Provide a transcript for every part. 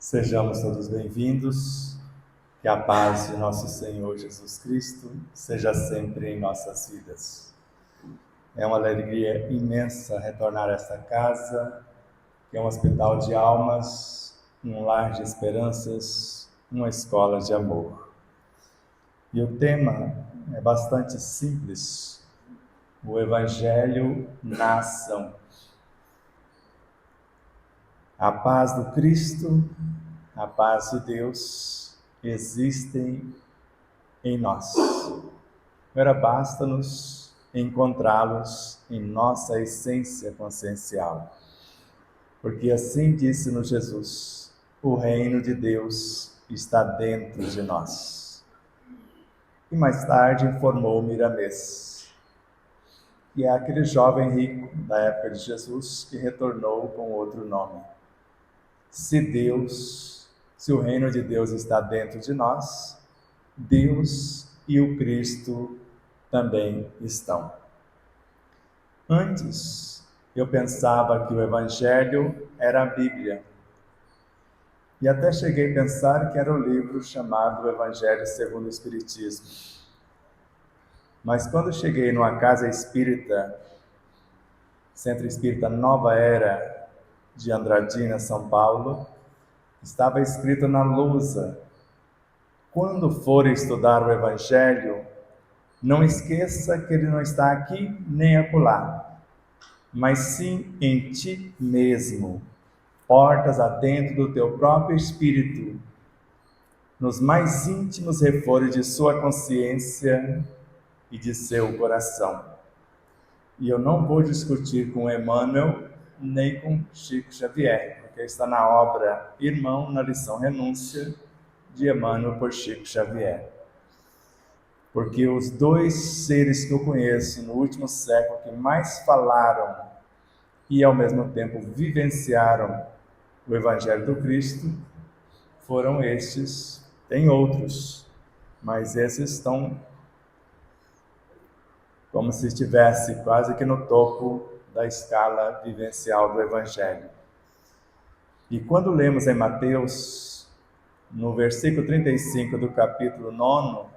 Sejamos todos bem-vindos, que a paz de nosso Senhor Jesus Cristo seja sempre em nossas vidas. É uma alegria imensa retornar a esta casa, que é um hospital de almas, um lar de esperanças, uma escola de amor. E o tema é bastante simples: o Evangelho na ação. A paz do Cristo, a paz de Deus existem em nós. Agora basta-nos encontrá-los em nossa essência consciencial. Porque assim disse-nos Jesus: o reino de Deus está dentro de nós. E mais tarde informou Miramês, que é aquele jovem rico da época de Jesus que retornou com outro nome. Se o reino de Deus está dentro de nós, Deus e o Cristo também estão. Antes, eu pensava que o Evangelho era a Bíblia. E até cheguei a pensar que era o livro chamado Evangelho segundo o Espiritismo. Mas quando cheguei numa casa espírita, Centro Espírita Nova Era, de Andradina, São Paulo, estava escrito na lousa: quando for estudar o Evangelho, não esqueça que ele não está aqui nem acolá, mas sim em ti mesmo, portas adentro do teu próprio espírito, nos mais íntimos refores de sua consciência e de seu coração. E eu não vou discutir com Emmanuel nem com Chico Xavier, porque está na obra Irmão na Lição Renúncia, de Emmanuel por Chico Xavier. Porque os dois seres que eu conheço no último século que mais falaram e ao mesmo tempo vivenciaram o Evangelho do Cristo foram estes. Tem outros, mas esses estão como se estivesse quase que no topo da escala vivencial do Evangelho. E quando lemos em Mateus, no versículo 35 do capítulo 9,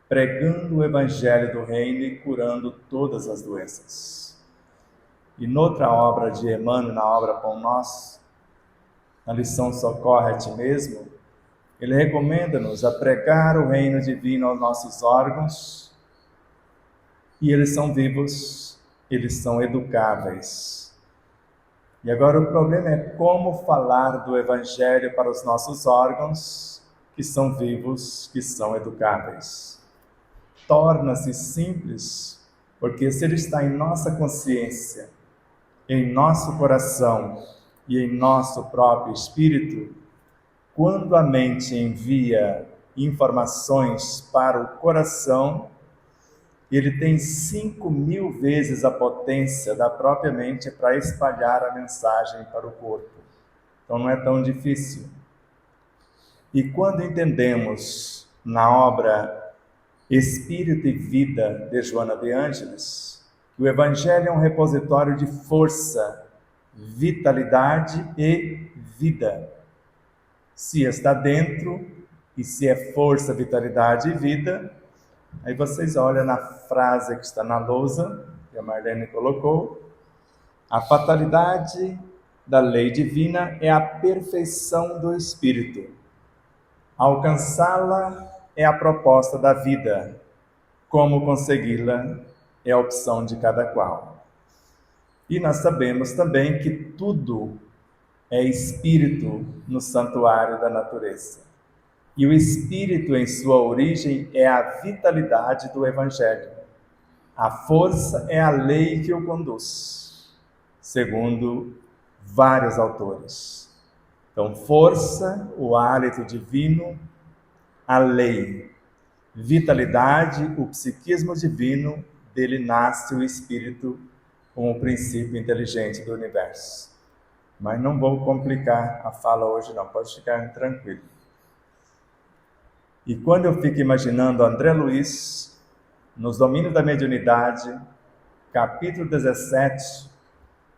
pregando o Evangelho do Reino e curando todas as doenças. E noutra obra de Emmanuel, na obra Pão Nosso, na lição Socorre a Ti Mesmo, ele recomenda-nos a pregar o reino divino aos nossos órgãos, e eles são vivos, eles são educáveis. E agora o problema é como falar do Evangelho para os nossos órgãos, que são vivos, que são educáveis. Torna-se simples, porque se ele está em nossa consciência, em nosso coração e em nosso próprio espírito, quando a mente envia informações para o coração, ele tem 5.000 vezes a potência da própria mente para espalhar a mensagem para o corpo. Então não é tão difícil. E quando entendemos na obra Espírito e Vida, de Joana de Ângeles, que o Evangelho é um repositório de força, vitalidade e vida. Se está dentro, e se é força, vitalidade e vida, aí vocês olham na frase que está na lousa, que a Marlene colocou: a fatalidade da lei divina é a perfeição do Espírito. Alcançá-la é a proposta da vida. Como consegui-la é a opção de cada qual. E nós sabemos também que tudo é espírito no santuário da natureza. E o espírito, em sua origem, é a vitalidade do Evangelho. A força é a lei que o conduz, segundo vários autores. Então, força, o hálito divino, a lei. Vitalidade, o psiquismo divino, dele nasce o espírito como o princípio inteligente do universo. Mas não vou complicar a fala hoje não, pode ficar tranquilo. E quando eu fico imaginando André Luiz, nos Domínios da Mediunidade, capítulo 17,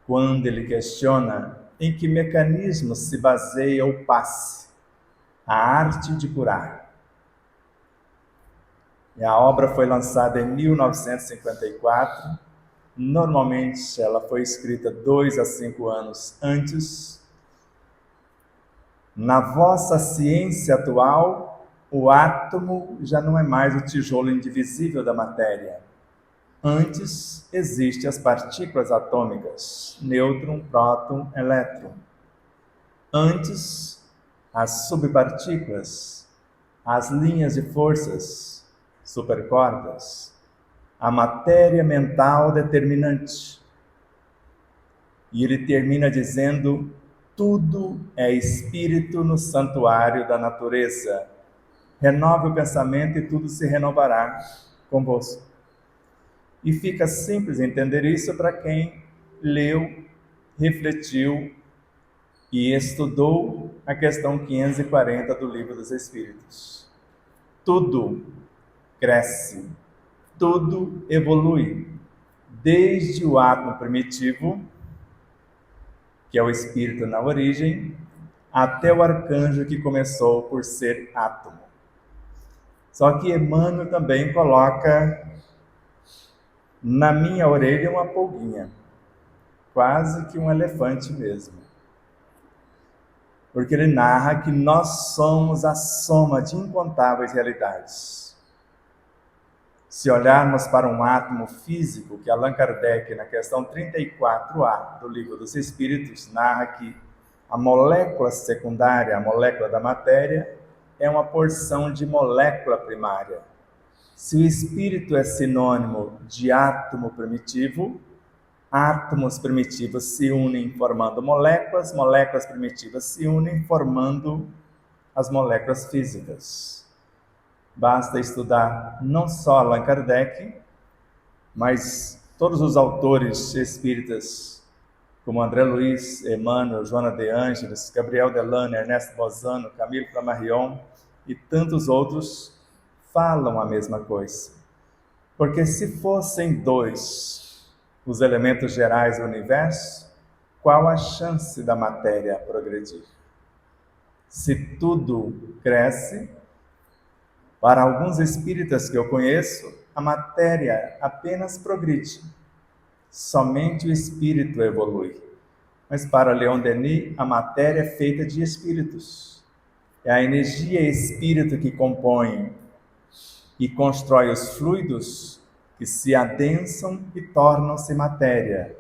quando ele questiona em que mecanismos se baseia o passe, a arte de curar. E a obra foi lançada em 1954. Normalmente ela foi escrita 2 a 5 anos antes. Na vossa ciência atual, o átomo já não é mais o tijolo indivisível da matéria. Antes, existem as partículas atômicas, nêutron, próton, elétron. Antes, as subpartículas, as linhas de forças, supercordas, a matéria mental determinante. E ele termina dizendo: tudo é espírito no santuário da natureza. Renove o pensamento e tudo se renovará convosco. E fica simples entender isso para quem leu, refletiu e estudou a questão 540 do Livro dos Espíritos. Tudo cresce, tudo evolui, desde o átomo primitivo, que é o espírito na origem, até o arcanjo que começou por ser átomo. Só que Emmanuel também coloca na minha orelha uma pulguinha, quase que um elefante mesmo. Porque ele narra que nós somos a soma de incontáveis realidades. Se olharmos para um átomo físico, que Allan Kardec, na questão 34A do Livro dos Espíritos, narra que a molécula secundária, a molécula da matéria, é uma porção de molécula primária. Se o espírito é sinônimo de átomo primitivo, átomos primitivos se unem formando moléculas, moléculas primitivas se unem formando as moléculas físicas. Basta estudar não só Allan Kardec, mas todos os autores espíritas, como André Luiz, Emmanuel, Joana de Ângeles, Gabriel Delane, Ernesto Bozano, Camille Flammarion e tantos outros, falam a mesma coisa. Porque se fossem 2 os elementos gerais do universo, qual a chance da matéria progredir? Se tudo cresce, para alguns espíritas que eu conheço, a matéria apenas progride. Somente o espírito evolui. Mas para Leon Denis, a matéria é feita de espíritos. É a energia espírito que compõe e constrói os fluidos que se adensam e tornam-se matéria.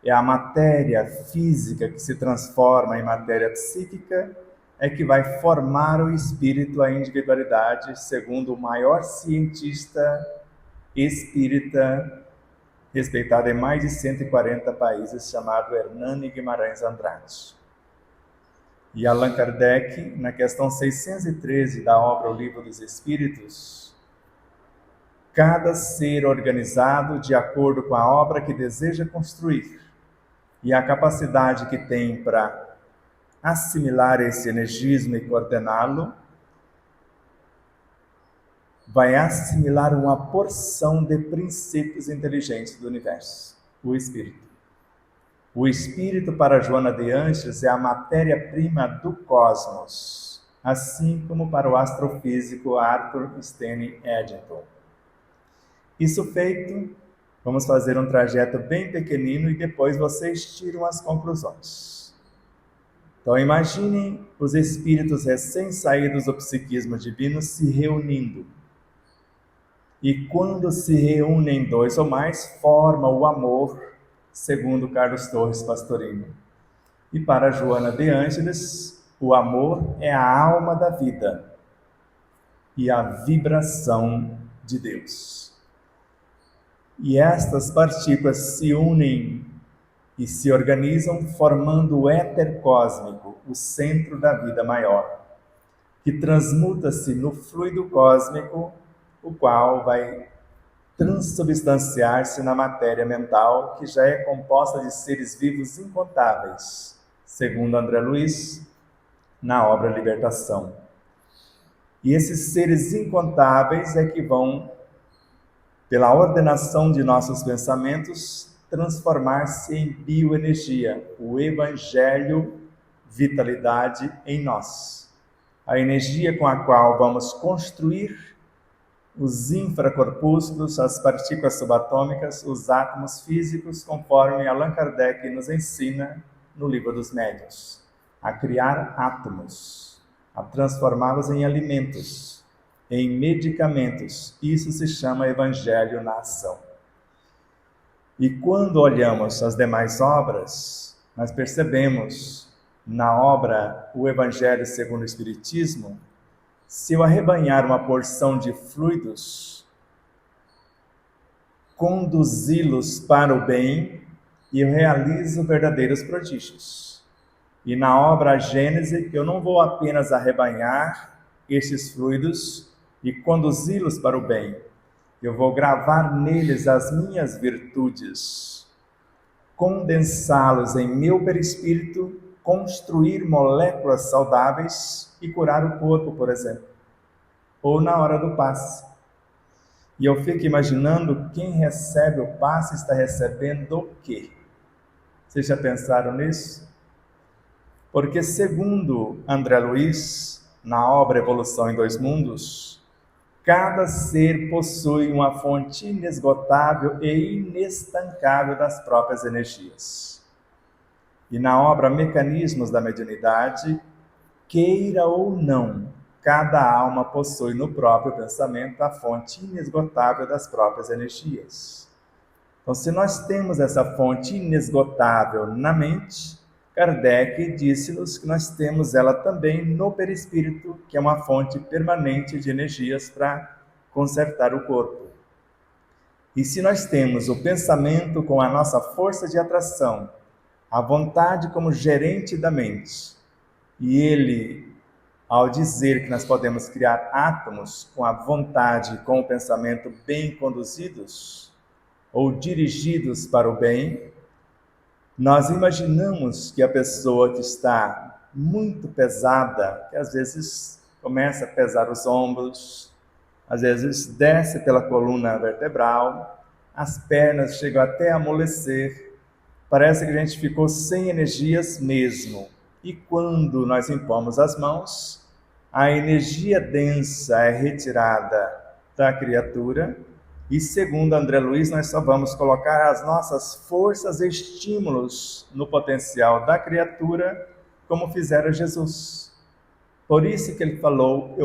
É a matéria física que se transforma em matéria psíquica, é que vai formar o espírito, a individualidade, segundo o maior cientista espírita, respeitado em mais de 140 países, chamado Hernani Guimarães Andrade. E Allan Kardec, na questão 613 da obra O Livro dos Espíritos, cada ser organizado de acordo com a obra que deseja construir e a capacidade que tem para assimilar esse energismo e coordená-lo, vai assimilar uma porção de princípios inteligentes do universo, o espírito. O espírito, para Joana de Ângeles, é a matéria-prima do cosmos, assim como para o astrofísico Arthur Stene Eddington. Isso feito, vamos fazer um trajeto bem pequenino e depois vocês tiram as conclusões. Então imaginem os espíritos recém-saídos do psiquismo divino se reunindo. E quando se reúnem 2 ou mais, forma o amor, segundo Carlos Torres Pastorinho. E para Joana de Ângeles, o amor é a alma da vida e a vibração de Deus. E estas partículas se unem e se organizam formando o éter cósmico, o centro da vida maior, que transmuta-se no fluido cósmico, o qual vai transubstanciar-se na matéria mental, que já é composta de seres vivos incontáveis, segundo André Luiz, na obra Libertação. E esses seres incontáveis é que vão, pela ordenação de nossos pensamentos, transformar-se em bioenergia, o Evangelho vitalidade em nós. A energia com a qual vamos construir os infracorpúsculos, as partículas subatômicas, os átomos físicos, conforme Allan Kardec nos ensina no Livro dos Médiuns, a criar átomos, a transformá-los em alimentos, em medicamentos. Isso se chama Evangelho na ação. E quando olhamos as demais obras, nós percebemos na obra O Evangelho segundo o Espiritismo, se eu arrebanhar uma porção de fluidos, conduzi-los para o bem, e eu realizo verdadeiros prodígios. E na obra Gênese, eu não vou apenas arrebanhar estes fluidos e conduzi-los para o bem, eu vou gravar neles as minhas virtudes, condensá-los em meu perispírito, construir moléculas saudáveis e curar o corpo, por exemplo, ou na hora do passe. E eu fico imaginando, quem recebe o passe está recebendo o quê? Vocês já pensaram nisso? Porque segundo André Luiz, na obra Evolução em Dois Mundos, cada ser possui uma fonte inesgotável e inestancável das próprias energias. E na obra Mecanismos da Mediunidade, queira ou não, cada alma possui no próprio pensamento a fonte inesgotável das próprias energias. Então, se nós temos essa fonte inesgotável na mente, Kardec disse-nos que nós temos ela também no perispírito, que é uma fonte permanente de energias para consertar o corpo. E se nós temos o pensamento com a nossa força de atração, a vontade como gerente da mente, e ele, ao dizer que nós podemos criar átomos com a vontade e com o pensamento bem conduzidos, ou dirigidos para o bem, nós imaginamos que a pessoa que está muito pesada, que às vezes começa a pesar os ombros, às vezes desce pela coluna vertebral, as pernas chegam até a amolecer, parece que a gente ficou sem energias mesmo. E quando nós impomos as mãos, a energia densa é retirada da criatura e, segundo André Luiz, nós só vamos colocar as nossas forças e estímulos no potencial da criatura, como fizera Jesus. Por isso que ele falou,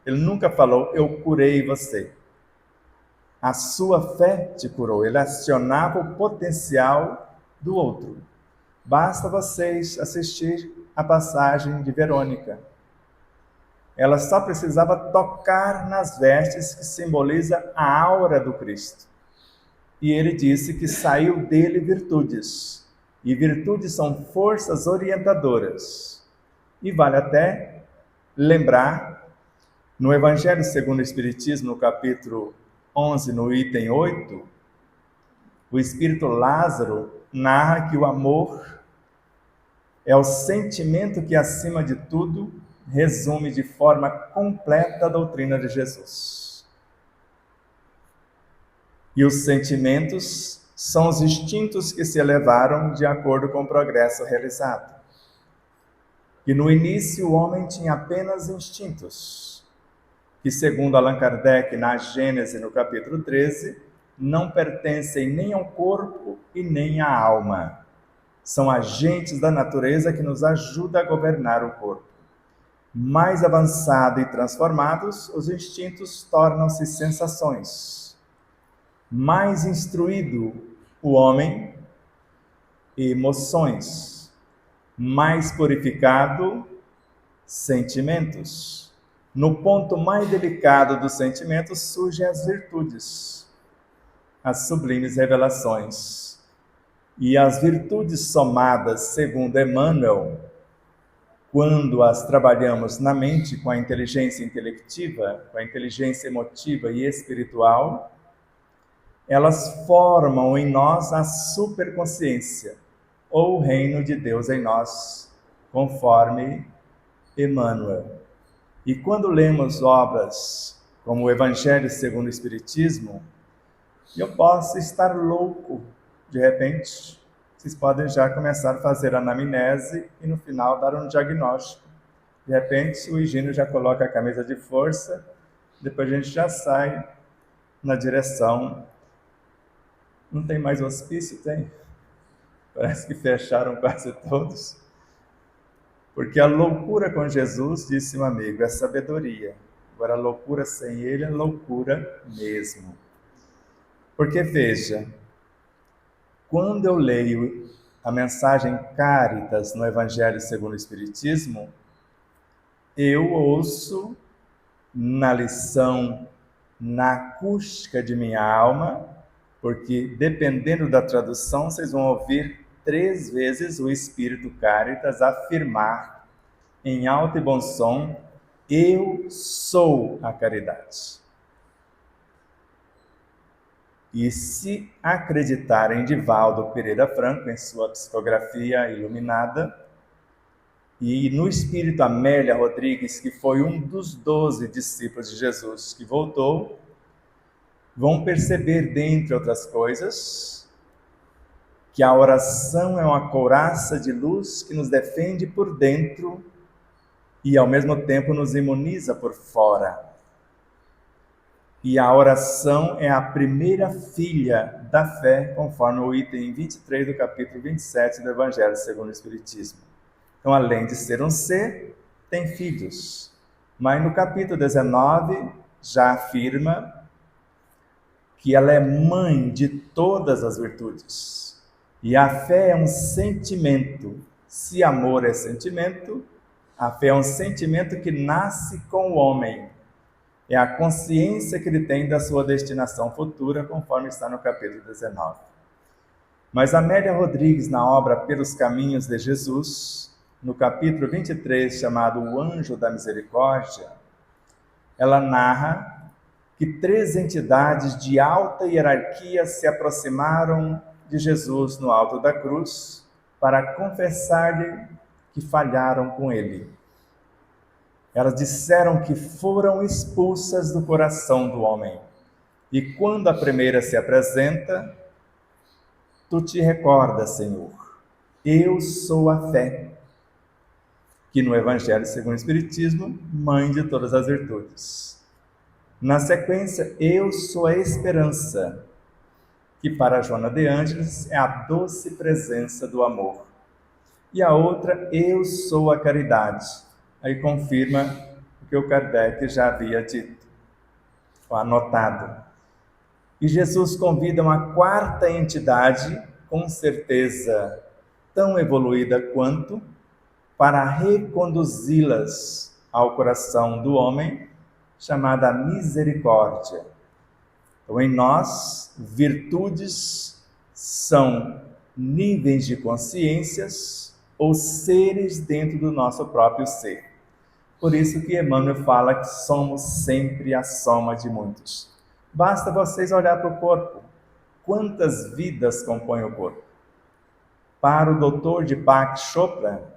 ele nunca falou, eu curei você. A sua fé te curou, ele acionava o potencial do outro. Basta vocês assistir a passagem de Verônica. Ela só precisava tocar nas vestes que simboliza a aura do Cristo. E ele disse que saiu dele virtudes. E virtudes são forças orientadoras. E vale até lembrar, no Evangelho segundo o Espiritismo, no capítulo 11, no item 8, o Espírito Lázaro narra que o amor é o sentimento que, acima de tudo, resume de forma completa a doutrina de Jesus. E os sentimentos são os instintos que se elevaram de acordo com o progresso realizado. E no início o homem tinha apenas instintos, que segundo Allan Kardec, na Gênese, no capítulo 13, não pertencem nem ao corpo e nem à alma. São agentes da natureza que nos ajudam a governar o corpo. Mais avançado e transformados, os instintos tornam-se sensações. Mais instruído o homem, emoções. Mais purificado, sentimentos. No ponto mais delicado dos sentimentos surgem as virtudes, as sublimes revelações. E as virtudes somadas, segundo Emmanuel, quando as trabalhamos na mente com a inteligência intelectiva, com a inteligência emotiva e espiritual, elas formam em nós a superconsciência, ou o reino de Deus em nós, conforme Emmanuel. E quando lemos obras como o Evangelho segundo o Espiritismo, eu posso estar louco, de repente, vocês podem já começar a fazer a anamnese e no final dar um diagnóstico. De repente, o Higino já coloca a camisa de força, depois a gente já sai na direção. Não tem mais hospício? Tem? Parece que fecharam quase todos. Porque a loucura com Jesus, disse um amigo, é sabedoria. Agora, a loucura sem ele é loucura mesmo. Porque, veja, quando eu leio a mensagem Caritas no Evangelho segundo o Espiritismo, eu ouço na lição, na acústica de minha alma, porque dependendo da tradução, vocês vão ouvir 3 vezes o Espírito Caritas afirmar em alto e bom som: eu sou a caridade. E se acreditar em Divaldo Pereira Franco, em sua psicografia iluminada, e no espírito Amélia Rodrigues, que foi um dos 12 discípulos de Jesus que voltou, vão perceber, dentre outras coisas, que a oração é uma couraça de luz que nos defende por dentro e, ao mesmo tempo, nos imuniza por fora. E a oração é a primeira filha da fé, conforme o item 23 do capítulo 27 do Evangelho segundo o Espiritismo. Então, além de ser um ser, tem filhos. Mas no capítulo 19 já afirma que ela é mãe de todas as virtudes. E a fé é um sentimento. Se amor é sentimento, a fé é um sentimento que nasce com o homem. É a consciência que ele tem da sua destinação futura, conforme está no capítulo 19. Mas Amélia Rodrigues, na obra Pelos Caminhos de Jesus, no capítulo 23, chamado O Anjo da Misericórdia, ela narra que 3 entidades de alta hierarquia se aproximaram de Jesus no alto da cruz para confessar-lhe que falharam com ele. Elas disseram que foram expulsas do coração do homem. E quando a primeira se apresenta, tu te recordas, Senhor, eu sou a fé, que no Evangelho segundo o Espiritismo, mãe de todas as virtudes. Na sequência, eu sou a esperança, que para Joana de Ângeles é a doce presença do amor. E a outra, eu sou a caridade. Aí confirma o que o Kardec já havia dito, anotado. E Jesus convida uma 4ª entidade, com certeza tão evoluída quanto, para reconduzi-las ao coração do homem, chamada misericórdia. Então, em nós, virtudes são níveis de consciências ou seres dentro do nosso próprio ser. Por isso que Emmanuel fala que somos sempre a soma de muitos. Basta vocês olhar para o corpo. Quantas vidas compõem o corpo? Para o Dr. Deepak Chopra,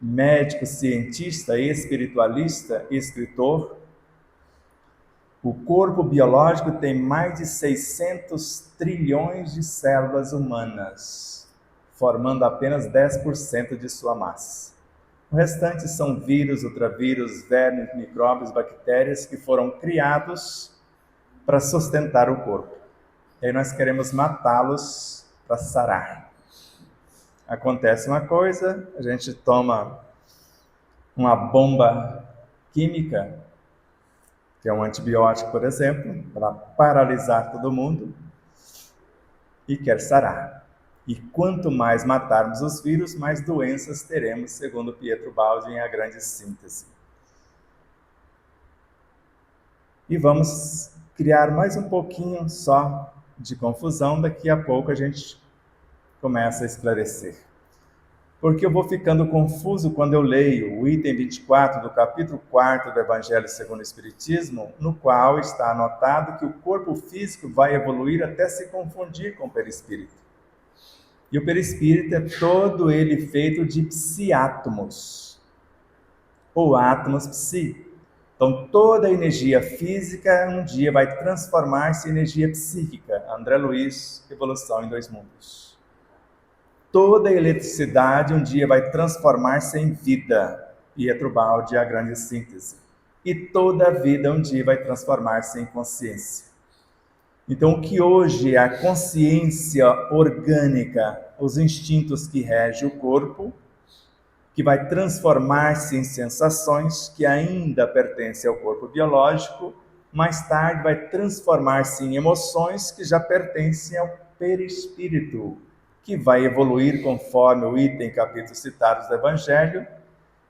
médico, cientista, espiritualista e escritor, o corpo biológico tem mais de 600 trilhões de células humanas, formando apenas 10% de sua massa. O restante são vírus, ultravírus, vermes, micróbios, bactérias que foram criados para sustentar o corpo. E aí nós queremos matá-los para sarar. Acontece uma coisa, a gente toma uma bomba química, que é um antibiótico, por exemplo, para paralisar todo mundo, e quer sarar. E quanto mais matarmos os vírus, mais doenças teremos, segundo Pietro Baldi, em A Grande Síntese. E vamos criar mais um pouquinho só de confusão, daqui a pouco a gente começa a esclarecer. Porque eu vou ficando confuso quando eu leio o item 24 do capítulo 4 do Evangelho segundo o Espiritismo, no qual está anotado que o corpo físico vai evoluir até se confundir com o perispírito. E o perispírito é todo ele feito de psiátomos, ou átomos psi. Então, toda a energia física um dia vai transformar-se em energia psíquica. André Luiz, Evolução em Dois Mundos. Toda a eletricidade um dia vai transformar-se em vida. Pietro Baldi, A Grande Síntese. E toda a vida um dia vai transformar-se em consciência. Então, o que hoje é a consciência orgânica, os instintos que regem o corpo, que vai transformar-se em sensações que ainda pertencem ao corpo biológico, mais tarde vai transformar-se em emoções que já pertencem ao perispírito, que vai evoluir conforme o item capítulo citados do Evangelho,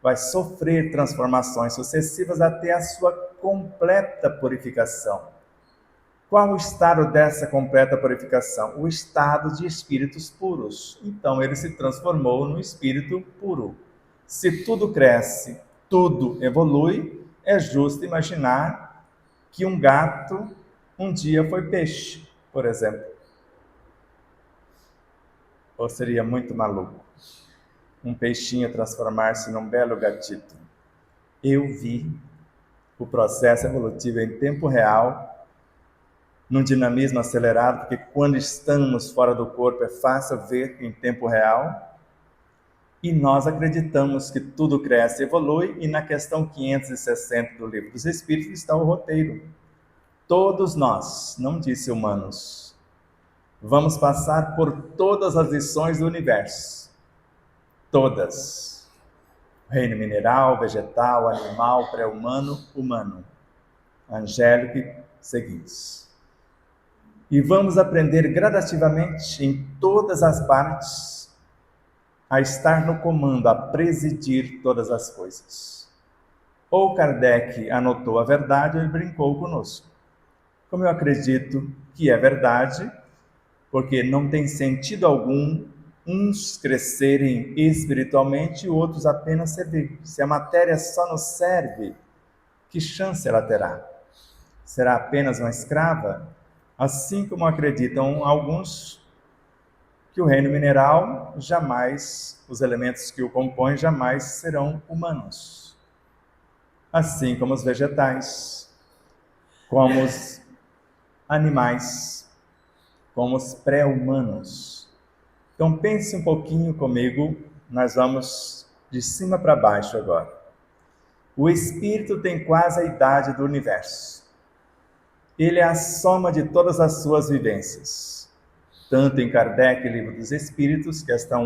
vai sofrer transformações sucessivas até a sua completa purificação. Qual o estado dessa completa purificação? O estado de espíritos puros. Então ele se transformou no espírito puro. Se tudo cresce, tudo evolui, é justo imaginar que um gato um dia foi peixe, por exemplo. Ou seria muito maluco um peixinho transformar-se num belo gatito. Eu vi o processo evolutivo em tempo real, num dinamismo acelerado, porque quando estamos fora do corpo é fácil ver em tempo real. E nós acreditamos que tudo cresce e evolui, e na questão 560 do Livro dos Espíritos está o roteiro. Todos nós, não disse humanos, vamos passar por todas as lições do universo. Todas. Reino mineral, vegetal, animal, pré-humano, humano. Angélico e seguintes. E vamos aprender gradativamente em todas as partes a estar no comando, a presidir todas as coisas. Ou Kardec anotou a verdade ou ele brincou conosco. Como eu acredito que é verdade, porque não tem sentido algum uns crescerem espiritualmente e outros apenas servir. Se a matéria só nos serve, que chance ela terá? Será apenas uma escrava? Assim como acreditam alguns que o reino mineral jamais, os elementos que o compõem jamais serão humanos. Assim como os vegetais, como os animais, como os pré-humanos. Então pense um pouquinho comigo, nós vamos de cima para baixo agora. O espírito tem quase a idade do universo. Ele é a soma de todas as suas vivências. Tanto em Kardec, Livro dos Espíritos, questão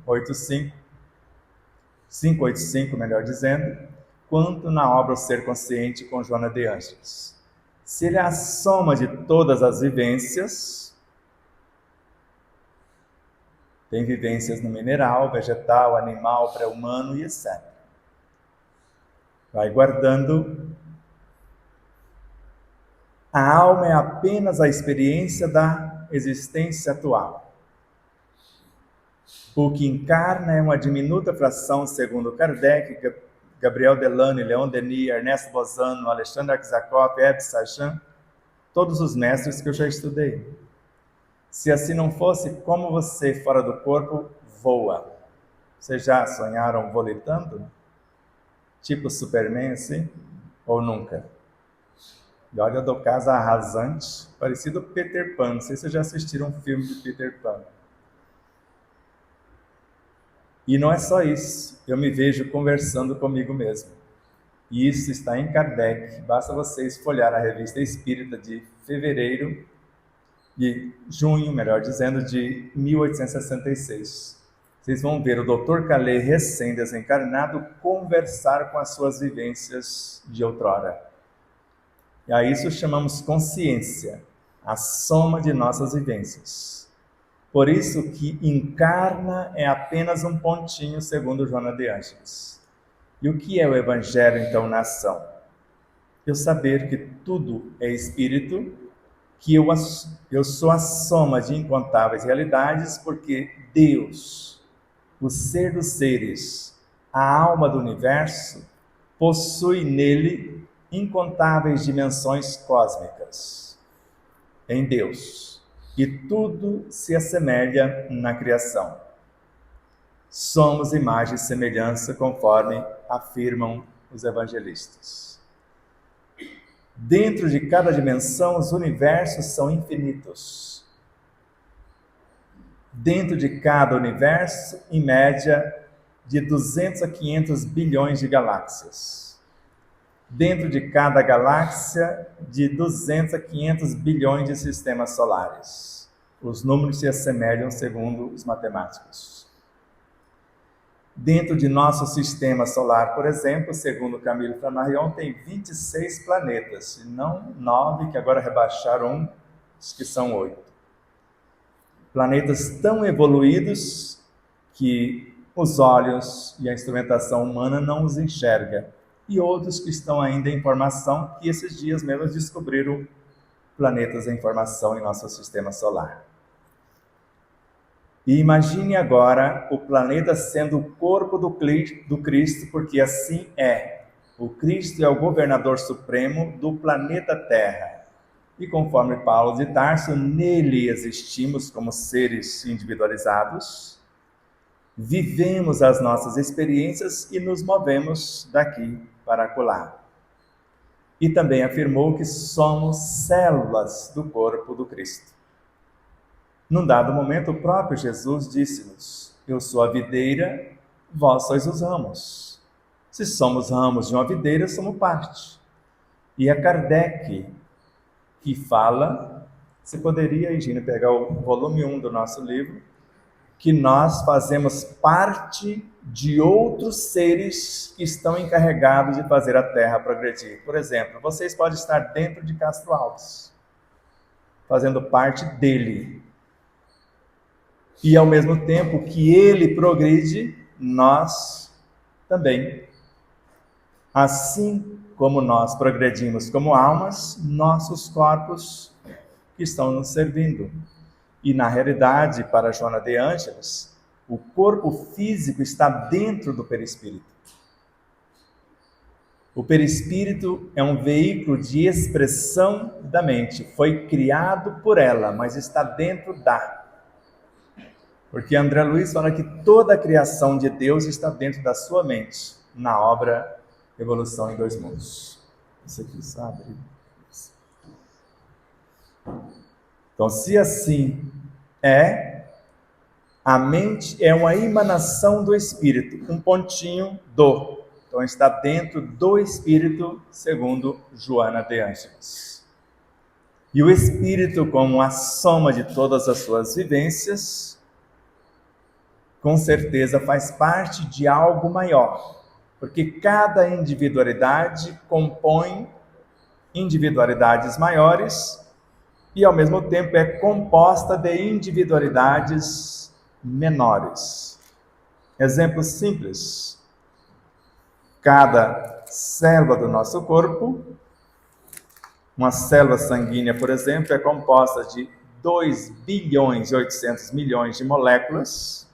585, melhor dizendo, quanto na obra O Ser Consciente com Joana de Ângeles. Se ele é a soma de todas as vivências, tem vivências no mineral, vegetal, animal, pré-humano e etc. Vai guardando. A alma é apenas a experiência da existência atual. O que encarna é uma diminuta fração, segundo Kardec, Gabriel Delano, Leon Denis, Ernesto Bozano, Alexandre Aksakov, Ebbe Sachan, todos os mestres que eu já estudei. Se assim não fosse, como você fora do corpo voa? Vocês já sonharam voletando? Tipo Superman assim? Ou nunca? E olha, eu dou caso arrasante, parecido com Peter Pan. Não sei se vocês já assistiram um filme de Peter Pan. E não é só isso, eu me vejo conversando comigo mesmo. E isso está em Kardec, basta vocês folhear a Revista Espírita de fevereiro, de junho, melhor dizendo, de 1866. Vocês vão ver o Dr. Calais, recém-desencarnado, conversar com as suas vivências de outrora. E a isso chamamos consciência, a soma de nossas vivências. Por isso que encarna é apenas um pontinho, segundo Joana de Ângeles. E o que é o Evangelho, então, na ação? Eu saber que tudo é espírito, que eu sou a soma de incontáveis realidades, porque Deus, o ser dos seres, a alma do universo, possui nele incontáveis dimensões cósmicas. Em Deus. E tudo se assemelha na criação. Somos imagem e semelhança, conforme afirmam os evangelistas. Dentro de cada dimensão, os universos são infinitos. Dentro de cada universo, em média, de 200 a 500 bilhões de galáxias. Dentro de cada galáxia, de 200 a 500 bilhões de sistemas solares. Os números se assemelham segundo os matemáticos. Dentro de nosso sistema solar, por exemplo, segundo Camille Flammarion, tem 26 planetas, e não 9, que agora rebaixaram que são 8. Planetas tão evoluídos que os olhos e a instrumentação humana não os enxerga. E outros que estão ainda em formação, que esses dias mesmo descobriram planetas em formação em nosso sistema solar. E imagine agora o planeta sendo o corpo do Cristo, porque assim é. O Cristo é o governador supremo do planeta Terra. E conforme Paulo de Tarso, nele existimos como seres individualizados, vivemos as nossas experiências e nos movemos daqui para acolá. E também afirmou que somos células do corpo do Cristo. Num dado momento, o próprio Jesus disse-nos: eu sou a videira, vós sois os ramos. Se somos ramos de uma videira, somos parte. E é Kardec que fala, você poderia, Higino, pegar o volume 1 do nosso livro, que nós fazemos parte de outros seres que estão encarregados de fazer a Terra progredir. Por exemplo, vocês podem estar dentro de Castro Alves, fazendo parte dele. E ao mesmo tempo que ele progride, nós também. Assim como nós progredimos como almas, nossos corpos que estão nos servindo. E na realidade, para Joana de Ângeles, o corpo físico está dentro do perispírito. O perispírito é um veículo de expressão da mente. Foi criado por ela, mas está dentro da. Porque André Luiz fala que toda a criação de Deus está dentro da sua mente, na obra Evolução em Dois Mundos. Isso aqui, sabe? Então, se assim é, a mente é uma emanação do Espírito, um pontinho do. Então, está dentro do Espírito, segundo Joana de Ângeles. E o Espírito, como a soma de todas as suas vivências, com certeza faz parte de algo maior, porque cada individualidade compõe individualidades maiores e, ao mesmo tempo, é composta de individualidades menores. Exemplo simples: cada célula do nosso corpo, uma célula sanguínea, por exemplo, é composta de 2 bilhões e 800 milhões de moléculas,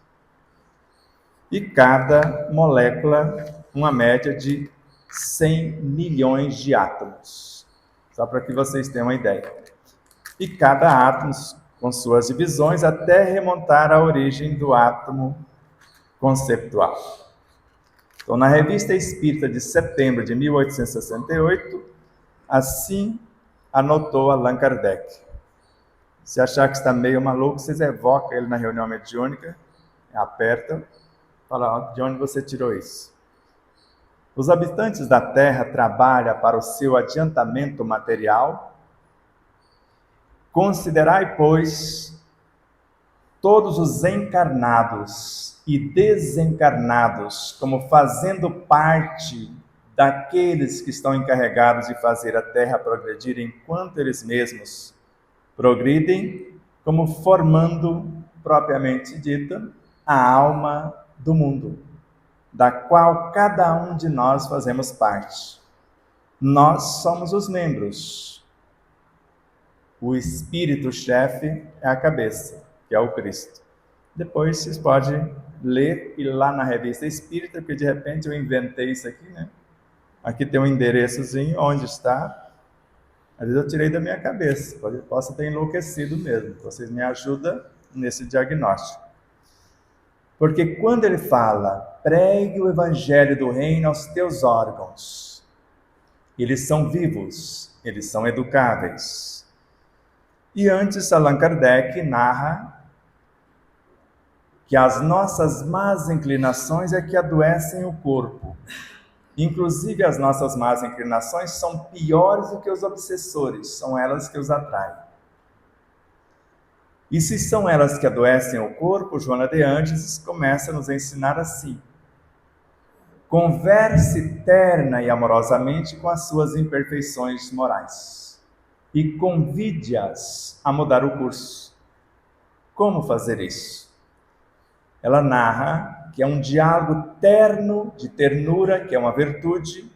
e cada molécula uma média de 100 milhões de átomos. Só para que vocês tenham uma ideia. E cada átomo com suas divisões até remontar à origem do átomo conceptual. Então, na Revista Espírita de setembro de 1868, assim anotou Allan Kardec. Se achar que está meio maluco, vocês evocam ele na reunião mediúnica, aperta, fala: de onde você tirou isso? Os habitantes da Terra trabalham para o seu adiantamento material. Considerai, pois, todos os encarnados e desencarnados como fazendo parte daqueles que estão encarregados de fazer a Terra progredir enquanto eles mesmos progridem, como formando, propriamente dita, a alma do mundo, da qual cada um de nós fazemos parte. Nós somos os membros. O espírito-chefe é a cabeça, que é o Cristo. Depois vocês podem ler e lá na Revista Espírita, porque de repente eu inventei isso aqui, né? Aqui tem um endereçozinho, onde está. Às vezes eu tirei da minha cabeça, posso ter enlouquecido mesmo. Vocês me ajudam nesse diagnóstico. Porque quando ele fala, pregue o evangelho do reino aos teus órgãos, Eles são vivos, eles são educáveis. E antes, Allan Kardec narra que as nossas más inclinações é que adoecem o corpo. Inclusive, as nossas más inclinações são piores do que os obsessores, são elas que os atraem. E se são elas que adoecem o corpo, Joana de Ângeles começa a nos ensinar assim: converse terna e amorosamente com as suas imperfeições morais e convide-as a mudar o curso. Como fazer isso? Ela narra que é um diálogo terno de ternura, que é uma virtude,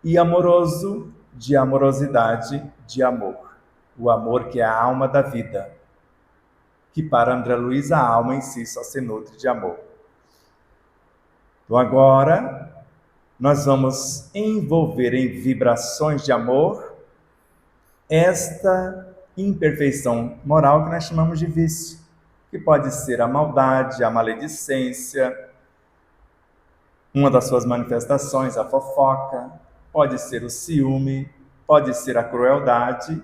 e amoroso de amorosidade, de amor. O amor que é a alma da vida, que para André Luiz a alma em si só se nutre de amor. Então agora nós vamos envolver em vibrações de amor esta imperfeição moral que nós chamamos de vício, que pode ser a maldade, a maledicência, uma das suas manifestações, a fofoca, pode ser o ciúme, pode ser a crueldade,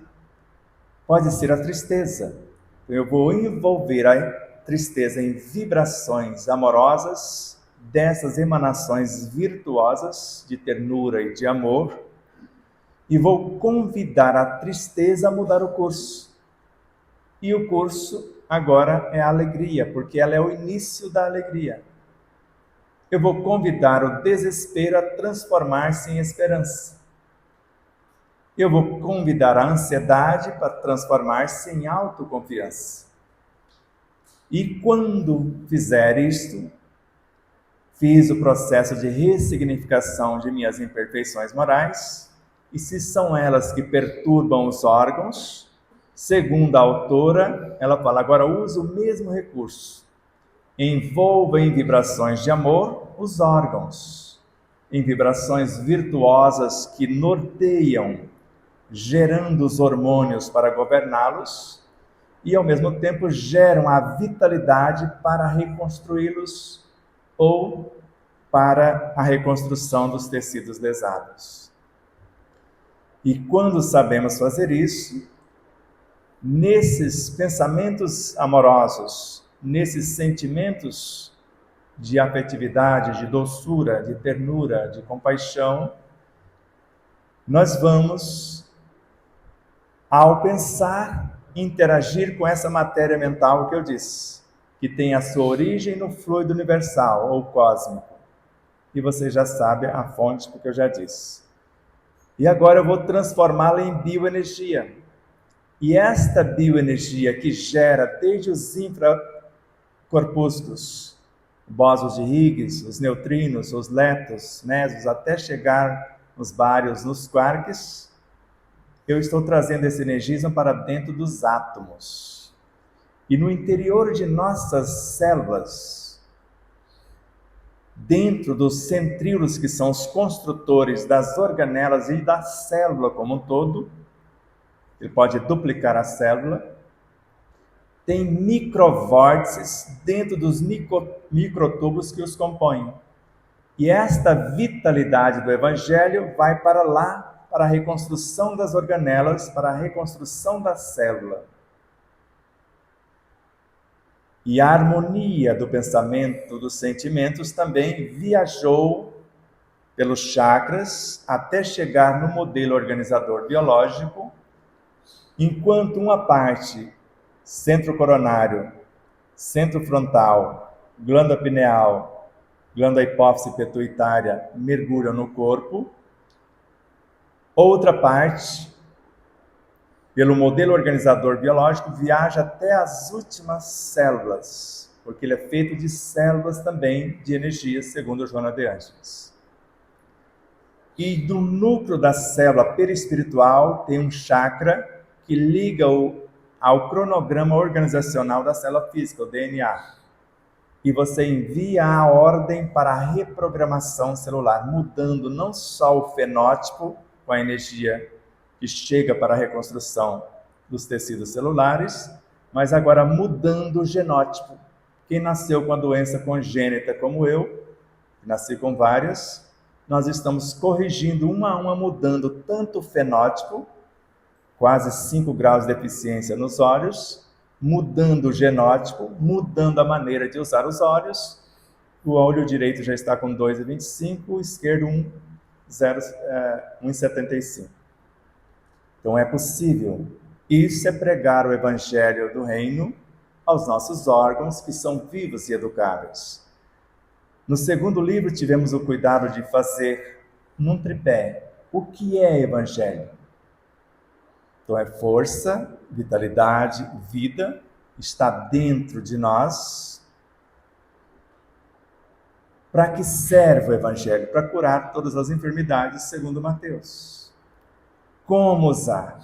pode ser a tristeza. Eu vou envolver a tristeza em vibrações amorosas, dessas emanações virtuosas de ternura e de amor, e vou convidar a tristeza a mudar o curso. E o curso agora é a alegria, porque ela é o início da alegria. Eu vou convidar o desespero a transformar-se em esperança. Eu vou convidar a ansiedade para transformar-se em autoconfiança. E quando fizer isto, fiz o processo de ressignificação de minhas imperfeições morais, e se são elas que perturbam os órgãos, segundo a autora, ela fala, agora use o mesmo recurso. Envolva em vibrações de amor os órgãos, em vibrações virtuosas que norteiam, gerando os hormônios para governá-los e, ao mesmo tempo, geram a vitalidade para reconstruí-los ou para a reconstrução dos tecidos lesados. E quando sabemos fazer isso, nesses pensamentos amorosos, nesses sentimentos de afetividade, de doçura, de ternura, de compaixão, nós vamos, ao pensar, interagir com essa matéria mental que eu disse, que tem a sua origem no fluido universal ou cósmico. E você já sabe a fonte, porque eu já disse. E agora eu vou transformá-la em bioenergia. E esta bioenergia que gera desde os infracorpúsculos, bósons de Higgs, os neutrinos, os létons, mésios, até chegar nos bários, nos quarks, eu estou trazendo esse energismo para dentro dos átomos. E no interior de nossas células, dentro dos centríolos, que são os construtores das organelas e da célula como um todo, ele pode duplicar a célula, tem microvórtices dentro dos microtubos que os compõem. E esta vitalidade do Evangelho vai para lá, para a reconstrução das organelas, para a reconstrução da célula. E a harmonia do pensamento, dos sentimentos, também viajou pelos chakras até chegar no modelo organizador biológico, enquanto uma parte, centro coronário, centro frontal, glândula pineal, glândula hipófise pituitária, mergulham no corpo, outra parte, pelo modelo organizador biológico, viaja até as últimas células, porque ele é feito de células também de energia, segundo Joana de Ângeles. E do núcleo da célula perispiritual tem um chakra que liga ao cronograma organizacional da célula física, o DNA. E você envia a ordem para a reprogramação celular, mudando não só o fenótipo com a energia que chega para a reconstrução dos tecidos celulares, mas agora mudando o genótipo. Quem nasceu com a doença congênita como eu, nasci com várias, nós estamos corrigindo uma a uma, mudando tanto o fenótipo, quase 5 graus de deficiência nos olhos, mudando o genótipo, mudando a maneira de usar os olhos. O olho direito já está com 2,25, o esquerdo 1,75. Então é possível. Isso é pregar o evangelho do reino aos nossos órgãos, que são vivos e educáveis. No segundo livro, tivemos o cuidado de fazer num tripé o que é evangelho. Então é força, vitalidade, vida, está dentro de nós. Para que serve o evangelho? Para curar todas as enfermidades, segundo Mateus. Como usar?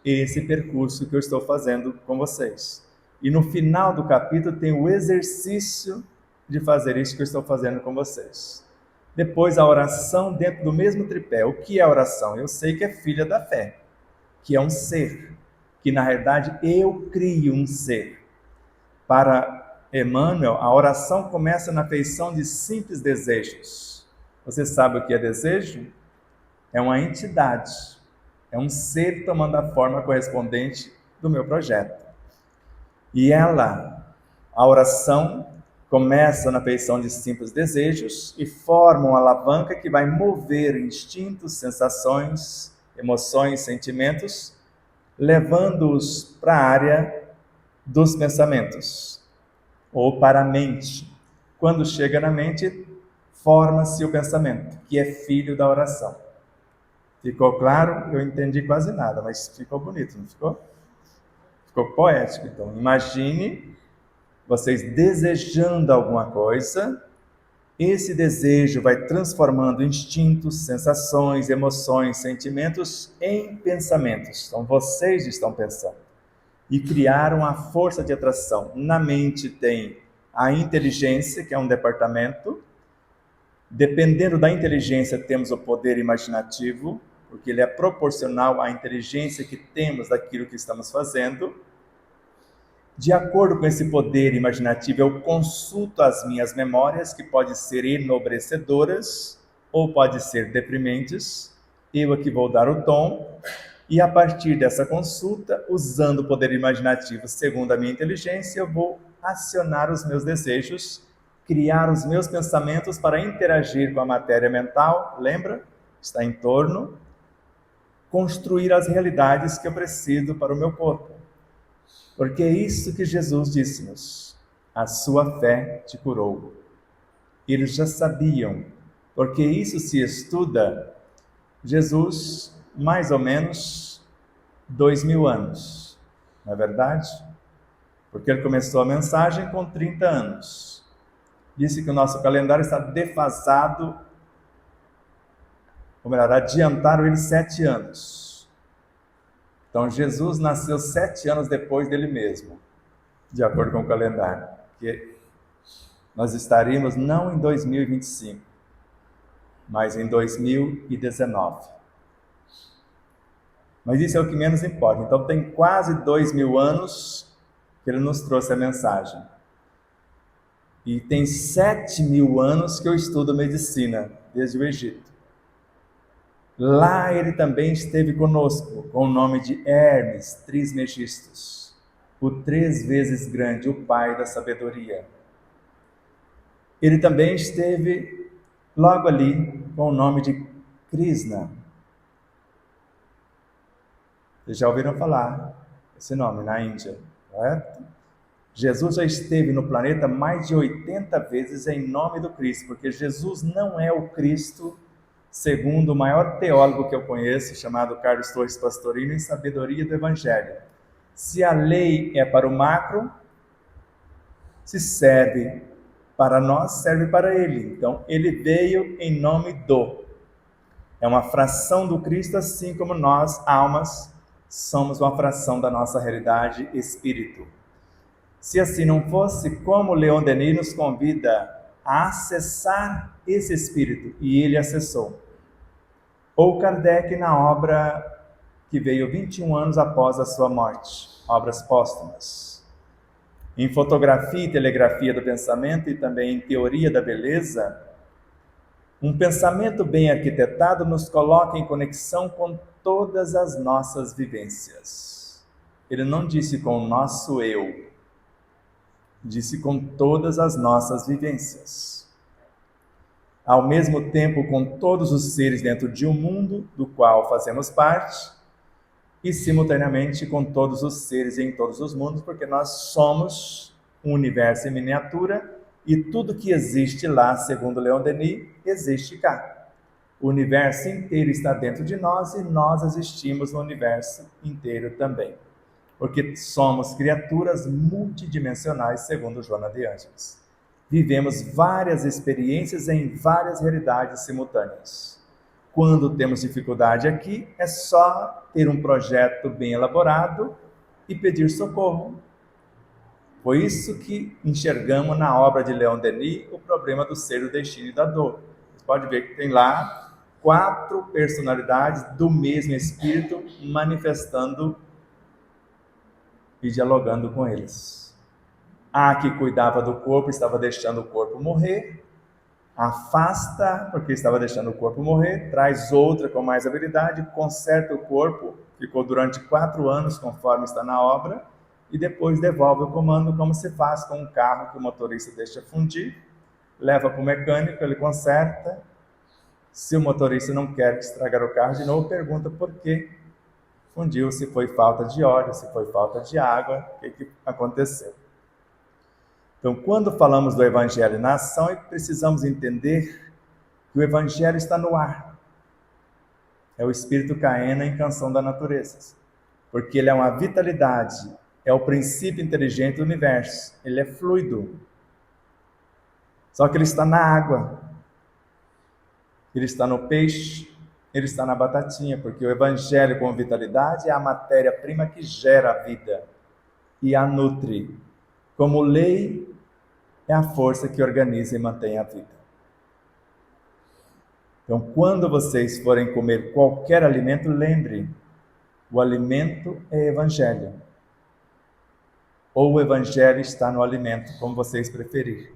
Esse percurso que eu estou fazendo com vocês. E no final do capítulo tem o exercício de fazer isso que eu estou fazendo com vocês. Depois a oração dentro do mesmo tripé. O que é a oração? Eu sei que é filha da fé, que é um ser, que na realidade eu crio um ser. Para Emmanuel, a oração começa na feição de simples desejos. Você sabe o que é desejo? É uma entidade, é um ser tomando a forma correspondente do meu projeto. E a oração, começa na feição de simples desejos e forma uma alavanca que vai mover instintos, sensações, emoções, sentimentos, levando-os para a área dos pensamentos, ou para a mente. Quando chega na mente, forma-se o pensamento, que é filho da oração. Ficou claro? Eu entendi quase nada, mas ficou bonito, não ficou? Ficou poético. Então, imagine vocês desejando alguma coisa, esse desejo vai transformando instintos, sensações, emoções, sentimentos em pensamentos. Então, vocês estão pensando. E criaram a força de atração. Na mente tem a inteligência, que é um departamento. Dependendo da inteligência, temos o poder imaginativo, porque ele é proporcional à inteligência que temos daquilo que estamos fazendo. De acordo com esse poder imaginativo, eu consulto as minhas memórias, que podem ser enobrecedoras ou podem ser deprimentes. Eu aqui vou dar o tom. E a partir dessa consulta, usando o poder imaginativo segundo a minha inteligência, eu vou acionar os meus desejos, criar os meus pensamentos para interagir com a matéria mental, lembra? Está em torno. Construir as realidades que eu preciso para o meu corpo. Porque é isso que Jesus disse-nos: a sua fé te curou. Eles já sabiam, porque isso se estuda, Jesus, mais ou menos 2000 anos, não é verdade? Porque ele começou a mensagem com 30 anos. Disse que o nosso calendário está defasado, ou melhor, adiantaram ele 7 anos. Então, Jesus nasceu 7 anos depois dele mesmo, de acordo com o calendário. Que nós estaríamos não em 2025, mas em 2019. Mas isso é o que menos importa. Então, tem quase 2000 anos que ele nos trouxe a mensagem. E tem 7000 anos que eu estudo medicina, desde o Egito. Lá ele também esteve conosco, com o nome de Hermes Trismegistus, o 3 vezes grande, o pai da sabedoria. Ele também esteve logo ali, com o nome de Krishna. Vocês já ouviram falar esse nome na Índia, correto? Jesus já esteve no planeta mais de 80 vezes em nome do Cristo, porque Jesus não é o Cristo, segundo o maior teólogo que eu conheço, chamado Carlos Torres Pastorino, em Sabedoria do Evangelho. Se a lei é para o macro, se serve para nós, serve para ele. Então, ele veio em nome do. É uma fração do Cristo, assim como nós, almas, somos uma fração da nossa realidade, espírito. Se assim não fosse, como Leon Denis nos convida a acessar esse espírito, e ele acessou. Ou Kardec na obra que veio 21 anos após a sua morte, obras póstumas. Em Fotografia e Telegrafia do Pensamento e também em Teoria da Beleza, Um pensamento bem arquitetado nos coloca em conexão com todas as nossas vivências. Ele não disse com o nosso eu, disse com todas as nossas vivências. Ao mesmo tempo, com todos os seres dentro de um mundo do qual fazemos parte, e simultaneamente com todos os seres em todos os mundos, porque nós somos um universo em miniatura e tudo que existe lá, segundo Leon Denis, existe cá. O universo inteiro está dentro de nós e nós existimos no universo inteiro também, porque somos criaturas multidimensionais, segundo Joana de Ângeles. Vivemos várias experiências em várias realidades simultâneas. Quando temos dificuldade aqui, é só ter um projeto bem elaborado e pedir socorro. Foi isso que enxergamos na obra de Leon Denis, o problema do ser, do destino e da dor. Você pode ver que tem lá 4 personalidades do mesmo espírito manifestando e dialogando com eles. A que cuidava do corpo estava deixando o corpo morrer, afasta porque estava deixando o corpo morrer, traz outra com mais habilidade, conserta o corpo, ficou durante 4 anos conforme está na obra, e depois devolve o comando, como se faz com um carro que o motorista deixa fundir, leva para o mecânico, ele conserta. Se o motorista não quer estragar o carro de novo, pergunta por quê fundiu, se foi falta de óleo, se foi falta de água, o que aconteceu. Então, quando falamos do Evangelho na ação, precisamos entender que o Evangelho está no ar. É o Espírito Caena em Canção da Natureza, porque ele é uma vitalidade, é o princípio inteligente do universo, ele é fluido. Só que ele está na água, ele está no peixe, ele está na batatinha, porque o Evangelho com vitalidade é a matéria-prima que gera a vida e a nutre. Como lei, é a força que organiza e mantém a vida. Então, quando vocês forem comer qualquer alimento, lembre, o alimento é Evangelho. Ou o Evangelho está no alimento, como vocês preferirem.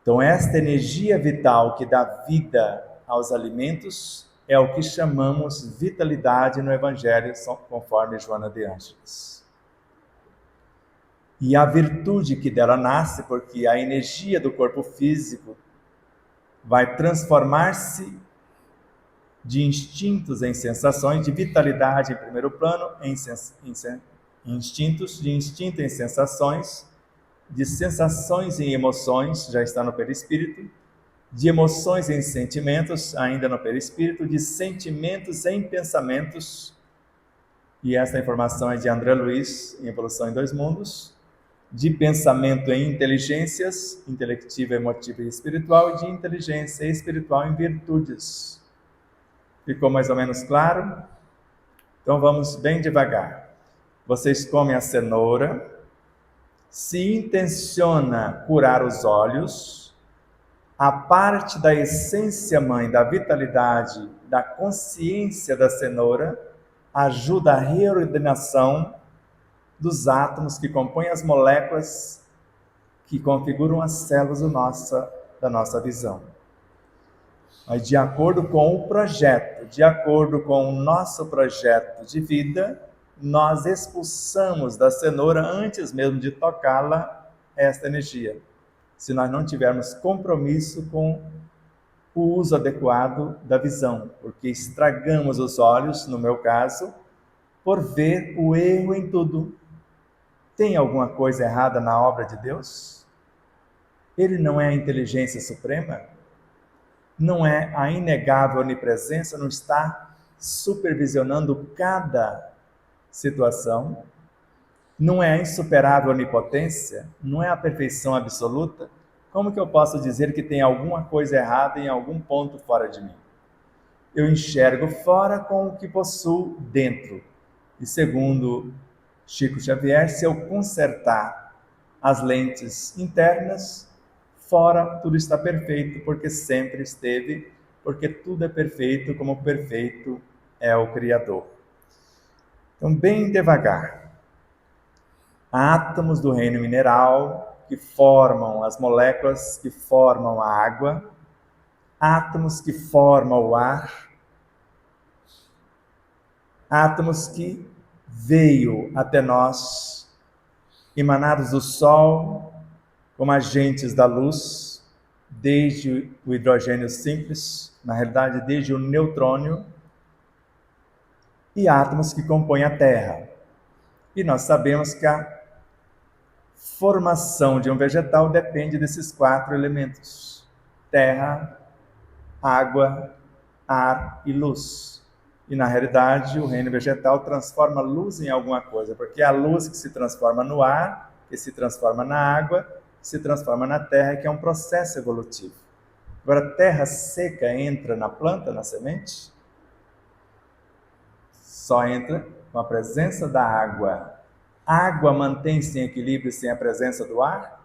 Então, esta energia vital que dá vida aos alimentos é o que chamamos vitalidade no Evangelho, conforme Joana de Ângeles. E a virtude que dela nasce, porque a energia do corpo físico vai transformar-se de instintos em sensações, de vitalidade em primeiro plano, em instintos, de instinto em sensações, de sensações em emoções, já está no perispírito, de emoções em sentimentos, ainda no perispírito, de sentimentos em pensamentos, e essa informação é de André Luiz, em Evolução em Dois Mundos, de pensamento em inteligências, intelectiva, emotiva e espiritual, e de inteligência espiritual em virtudes. Ficou mais ou menos claro? Então vamos bem devagar. Vocês comem a cenoura, se intenciona curar os olhos, a parte da essência mãe, da vitalidade, da consciência da cenoura, ajuda a reordenação dos átomos que compõem as moléculas que configuram as células da nossa visão. Mas de acordo com o projeto, de acordo com o nosso projeto de vida, nós expulsamos da cenoura, antes mesmo de tocá-la, esta energia. Se nós não tivermos compromisso com o uso adequado da visão, porque estragamos os olhos, no meu caso, por ver o erro em tudo. Tem alguma coisa errada na obra de Deus? Ele não é a inteligência suprema? Não é a inegável onipresença? Não está supervisionando cada situação? Não é a insuperável onipotência? Não é a perfeição absoluta? Como que eu posso dizer que tem alguma coisa errada em algum ponto fora de mim? Eu enxergo fora com o que possuo dentro. E segundo Chico Xavier, se eu consertar as lentes internas, fora tudo está perfeito, porque sempre esteve, porque tudo é perfeito, como perfeito é o Criador. Então, bem devagar. Átomos do reino mineral que formam as moléculas que formam a água, átomos que formam o ar, átomos que veio até nós, emanados do Sol, como agentes da luz, desde o hidrogênio simples, na realidade desde o neutrônio, e átomos que compõem a Terra. E nós sabemos que a formação de um vegetal depende desses 4 elementos: terra, água, ar e luz. E na realidade o reino vegetal transforma luz em alguma coisa, porque é a luz que se transforma no ar, que se transforma na água, que se transforma na terra, que é um processo evolutivo. Agora, terra seca entra na planta, na semente? Só entra com a presença da água. Água mantém-se em equilíbrio sem a presença do ar?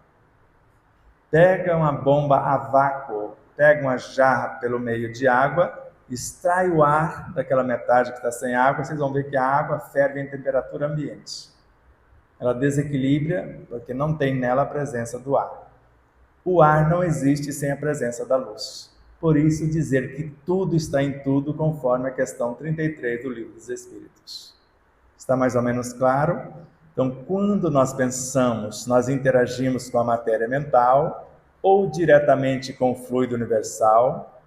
Pega uma bomba a vácuo, pega uma jarra pelo meio de água, extrai o ar daquela metade que está sem água, vocês vão ver que a água ferve em temperatura ambiente. Ela desequilibra porque não tem nela a presença do ar. O ar não existe sem a presença da luz. Por isso dizer que tudo está em tudo, conforme a questão 33 do Livro dos Espíritos. Está mais ou menos claro? Então, quando nós pensamos, nós interagimos com a matéria mental ou diretamente com o fluido universal,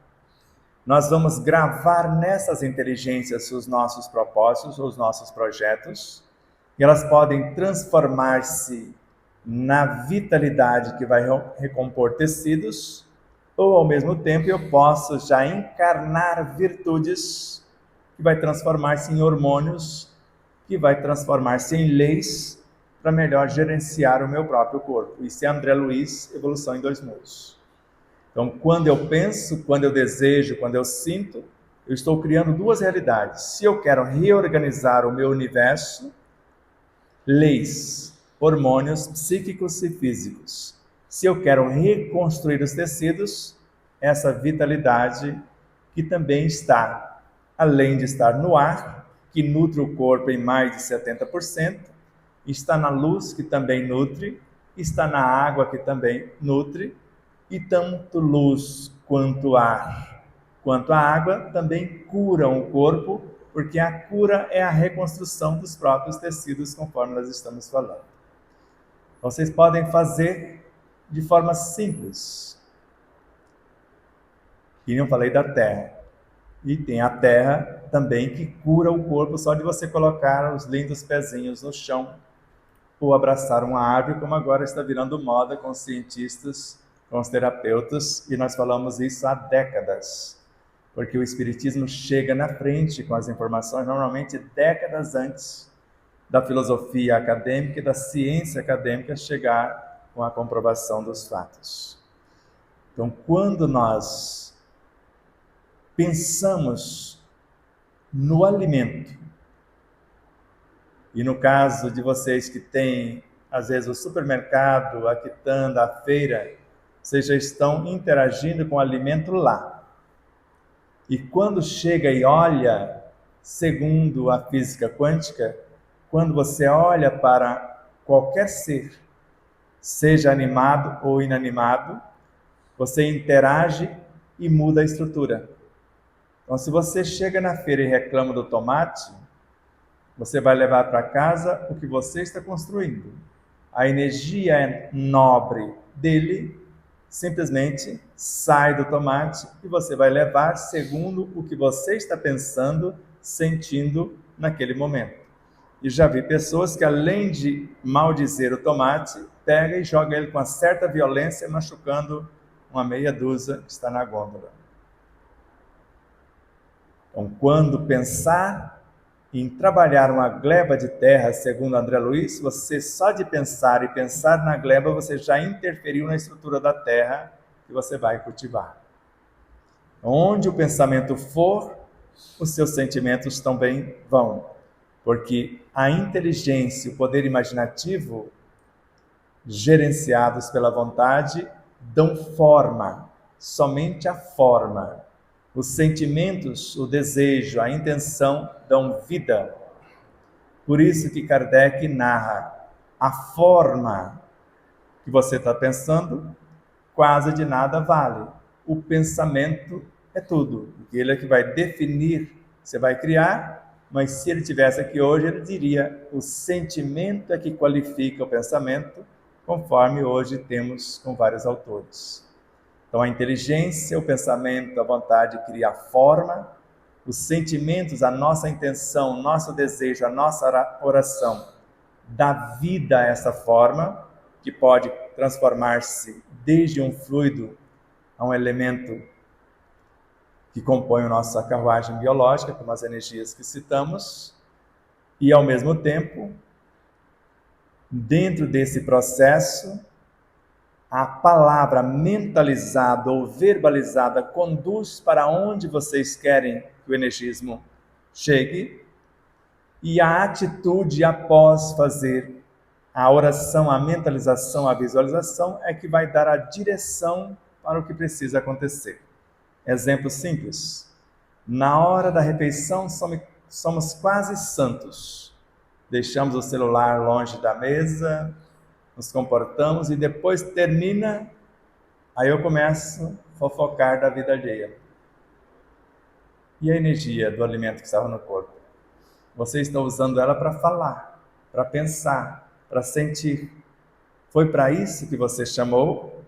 nós vamos gravar nessas inteligências os nossos propósitos, os nossos projetos, e elas podem transformar-se na vitalidade que vai recompor tecidos, ou ao mesmo tempo eu posso já encarnar virtudes que vai transformar-se em hormônios, que vai transformar-se em leis para melhor gerenciar o meu próprio corpo. Isso é André Luiz, Evolução em 2 Mundos. Então, quando eu penso, quando eu desejo, quando eu sinto, eu estou criando 2 realidades. Se eu quero reorganizar o meu universo, leis, hormônios psíquicos e físicos. Se eu quero reconstruir os tecidos, essa vitalidade que também está, além de estar no ar, que nutre o corpo em mais de 70%, está na luz, que também nutre, está na água, que também nutre, e tanto luz quanto ar, quanto a água, também curam o corpo, porque a cura é a reconstrução dos próprios tecidos, conforme nós estamos falando. Vocês podem fazer de forma simples. E não falei da terra. E tem a terra também que cura o corpo só de você colocar os lindos pezinhos no chão ou abraçar uma árvore, como agora está virando moda com os cientistas, com os terapeutas, e nós falamos isso há décadas. Porque o Espiritismo chega na frente com as informações, normalmente décadas antes da filosofia acadêmica e da ciência acadêmica chegar com a comprovação dos fatos. Então, quando nós pensamos no alimento, e no caso de vocês que têm, às vezes, o supermercado, a quitanda, a feira, vocês já estão interagindo com o alimento lá. E quando chega e olha, segundo a física quântica, quando você olha para qualquer ser, seja animado ou inanimado, você interage e muda a estrutura. Então, se você chega na feira e reclama do tomate, você vai levar para casa o que você está construindo. A energia nobre dele simplesmente sai do tomate e você vai levar segundo o que você está pensando, sentindo naquele momento. E já vi pessoas que, além de maldizer o tomate, pega e joga ele com uma certa violência, machucando uma meia dúzia que está na gôndola. Então, quando pensar em trabalhar uma gleba de terra, segundo André Luiz, você só de pensar e pensar na gleba, você já interferiu na estrutura da terra que você vai cultivar. Onde o pensamento for, os seus sentimentos também vão, porque a inteligência e o poder imaginativo, gerenciados pela vontade, dão forma, somente a forma. Os sentimentos, o desejo, a intenção dão vida. Por isso que Kardec narra a forma que você está pensando quase de nada vale. o pensamento é tudo. Ele é que vai definir, você vai criar, mas se ele estivesse aqui hoje, ele diria: o sentimento é que qualifica o pensamento, conforme hoje temos com vários autores. Então, a inteligência, o pensamento, a vontade cria a forma, os sentimentos, a nossa intenção, o nosso desejo, a nossa oração dá vida a essa forma, que pode transformar-se desde um fluido a um elemento que compõe a nossa carruagem biológica, como as energias que citamos, e ao mesmo tempo, dentro desse processo, a palavra mentalizada ou verbalizada conduz para onde vocês querem que o energismo chegue, e a atitude após fazer a oração, a mentalização, a visualização é que vai dar a direção para o que precisa acontecer. Exemplo simples. Na hora da refeição somos quase santos. Deixamos o celular longe da mesa, nos comportamos e depois termina, aí eu começo a fofocar da vida alheia. E a energia do alimento que estava no corpo? Você está usando ela para falar, para pensar, para sentir. Foi para isso que você chamou?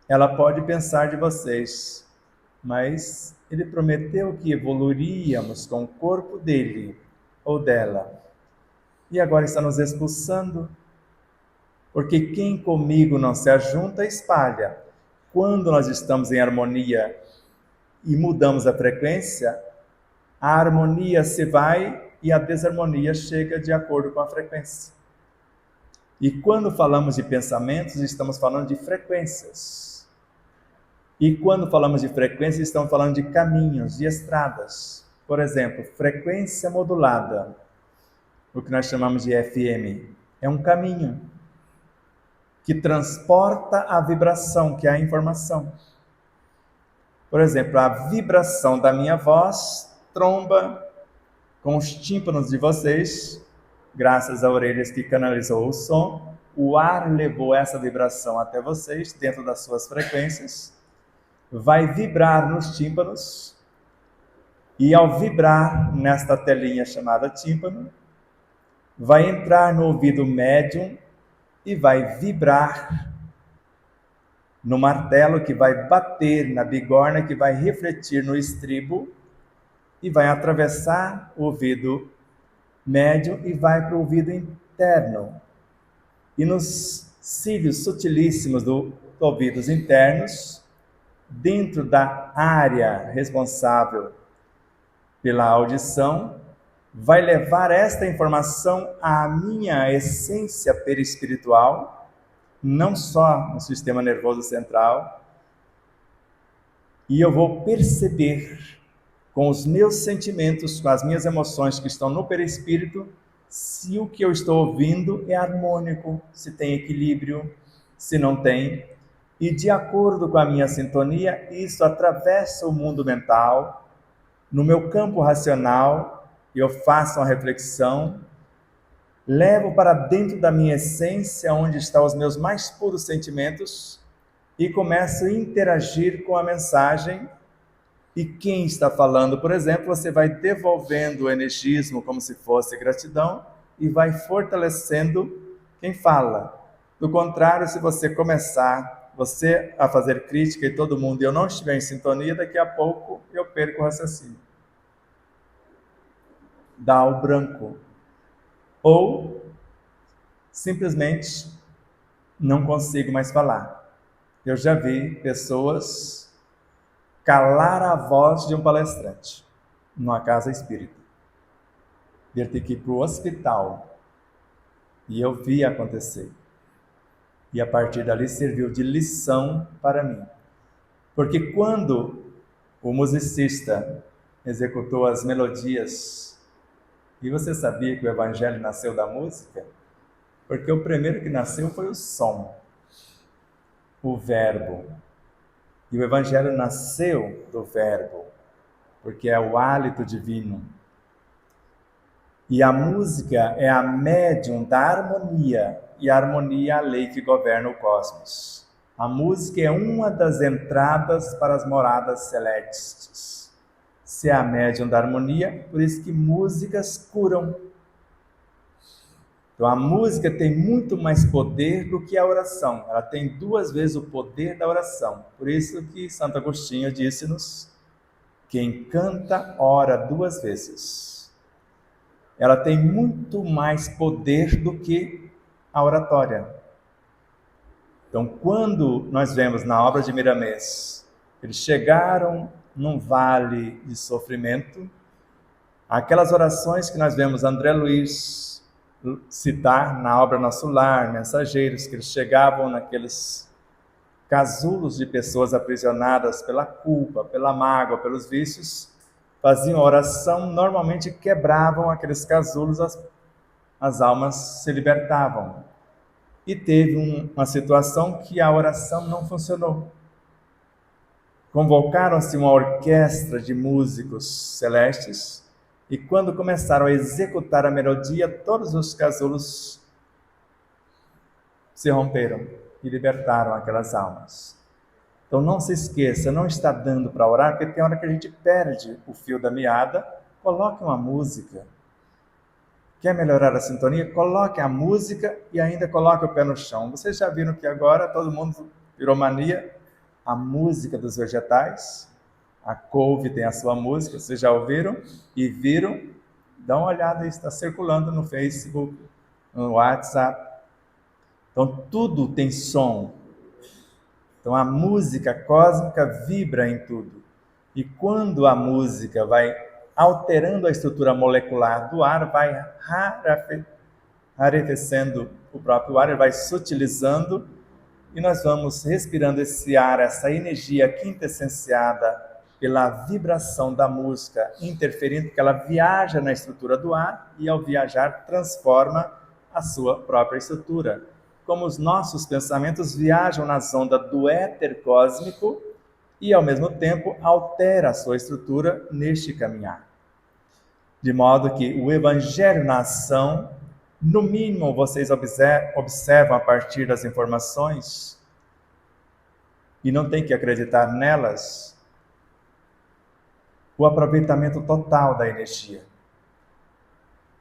Ela pode pensar de vocês, mas ele prometeu que evoluiríamos com o corpo dele ou dela. E agora está nos expulsando, porque quem comigo não se ajunta, espalha. Quando nós estamos em harmonia e mudamos a frequência, a harmonia se vai e a desarmonia chega de acordo com a frequência. E quando falamos de pensamentos, estamos falando de frequências. E quando falamos de frequências, estamos falando de caminhos, de estradas. Por exemplo, frequência modulada, o que nós chamamos de FM, é um caminho que transporta a vibração, que é a informação. Por exemplo, a vibração da minha voz tromba com os tímpanos de vocês, graças a orelhas que canalizou o som, o ar levou essa vibração até vocês, dentro das suas frequências, vai vibrar nos tímpanos, e ao vibrar nesta telinha chamada tímpano, vai entrar no ouvido médium e vai vibrar no martelo, que vai bater na bigorna, que vai refletir no estribo, e vai atravessar o ouvido médio e vai para o ouvido interno. E nos cílios sutilíssimos dos ouvidos internos, dentro da área responsável pela audição, vai levar esta informação à minha essência perispiritual, não só no sistema nervoso central, e eu vou perceber com os meus sentimentos, com as minhas emoções que estão no perispírito, se o que eu estou ouvindo é harmônico, se tem equilíbrio, se não tem. E de acordo com a minha sintonia, isso atravessa o mundo mental, no meu campo racional, eu faço uma reflexão, levo para dentro da minha essência, onde estão os meus mais puros sentimentos, e começo a interagir com a mensagem. E quem está falando, por exemplo, você vai devolvendo o energismo como se fosse gratidão e vai fortalecendo quem fala. Do contrário, se você começar a fazer crítica e todo mundo e eu não estiver em sintonia, daqui a pouco eu perco o raciocínio. Dá o branco. Ou simplesmente não consigo mais falar. Eu já vi pessoas calar a voz de um palestrante numa casa espírita. Ele ter que ir para o hospital. E eu vi acontecer. E a partir dali serviu de lição para mim. Porque quando o musicista executou as melodias, e você sabia que o Evangelho nasceu da música? Porque o primeiro que nasceu foi o som, o verbo. E o Evangelho nasceu do verbo, porque é o hálito divino. E a música é a médium da harmonia, e a harmonia é a lei que governa o cosmos. A música é uma das entradas para as moradas celestes. Se é a médium da harmonia, por isso que músicas curam. Então a música tem muito mais poder do que a oração. Ela tem 2 vezes o poder da oração. Por isso que Santo Agostinho disse-nos: quem canta, ora 2 vezes. Ela tem muito mais poder do que a oratória. Então, quando nós vemos na obra de Miramês, eles chegaram num vale de sofrimento, aquelas orações que nós vemos André Luiz citar na obra Nosso Lar, Mensageiros, que eles chegavam naqueles casulos de pessoas aprisionadas pela culpa, pela mágoa, pelos vícios, faziam oração, normalmente quebravam aqueles casulos, as almas se libertavam. E teve uma situação que a oração não funcionou. Convocaram-se uma orquestra de músicos celestes e quando começaram a executar a melodia, todos os casulos se romperam e libertaram aquelas almas. Então não se esqueça, não está dando para orar, porque tem hora que a gente perde o fio da meada, coloque uma música. Quer melhorar a sintonia? Coloque a música e ainda coloque o pé no chão. Vocês já viram que agora todo mundo virou mania? A música dos vegetais. A couve tem a sua música, vocês já ouviram e viram? Dá uma olhada, está circulando no Facebook, no WhatsApp. Então tudo tem som. Então a música cósmica vibra em tudo. E quando a música vai alterando a estrutura molecular do ar, vai rarefecendo o próprio ar, ele vai sutilizando e nós vamos respirando esse ar, essa energia quintessenciada pela vibração da música, interferindo, porque ela viaja na estrutura do ar e ao viajar transforma a sua própria estrutura. Como os nossos pensamentos viajam nas ondas do éter cósmico e ao mesmo tempo altera a sua estrutura neste caminhar. De modo que o Evangelho na ação, no mínimo vocês observam a partir das informações e não tem que acreditar nelas, o aproveitamento total da energia.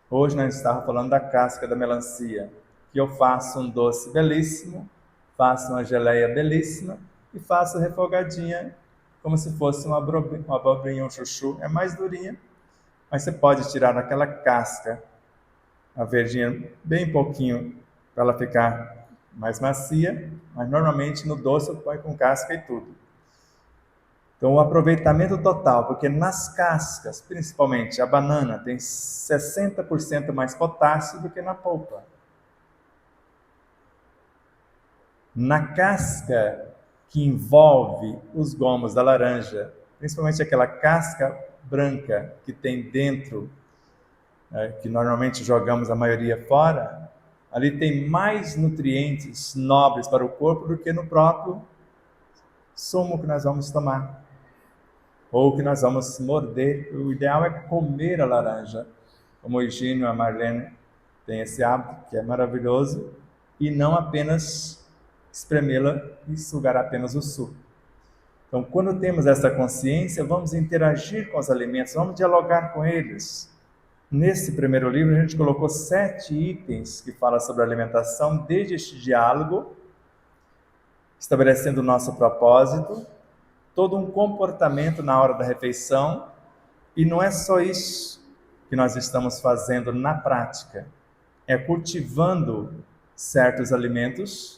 Hoje nós estávamos falando da casca da melancia, que eu faço um doce belíssimo, faço uma geleia belíssima e faço refogadinha, como se fosse uma abobrinha, um chuchu, é mais durinha, mas você pode tirar daquela casca a verdinha bem pouquinho para ela ficar mais macia, mas normalmente no doce eu põe com casca e tudo. Então o aproveitamento total, porque nas cascas, principalmente a banana, tem 60% mais potássio do que na polpa. Na casca que envolve os gomos da laranja, principalmente aquela casca branca que tem dentro, que normalmente jogamos a maioria fora, ali tem mais nutrientes nobres para o corpo do que no próprio sumo que nós vamos tomar, ou que nós vamos morder. O ideal é comer a laranja, como o Higínio e a Marlene têm esse hábito, que é maravilhoso, e não apenas espremê-la e sugar apenas o suco. Então, quando temos essa consciência, vamos interagir com os alimentos, vamos dialogar com eles. Nesse primeiro livro, a gente colocou 7 itens que falam sobre alimentação, desde este diálogo, estabelecendo o nosso propósito, todo um comportamento na hora da refeição, e não é só isso que nós estamos fazendo na prática, é cultivando certos alimentos,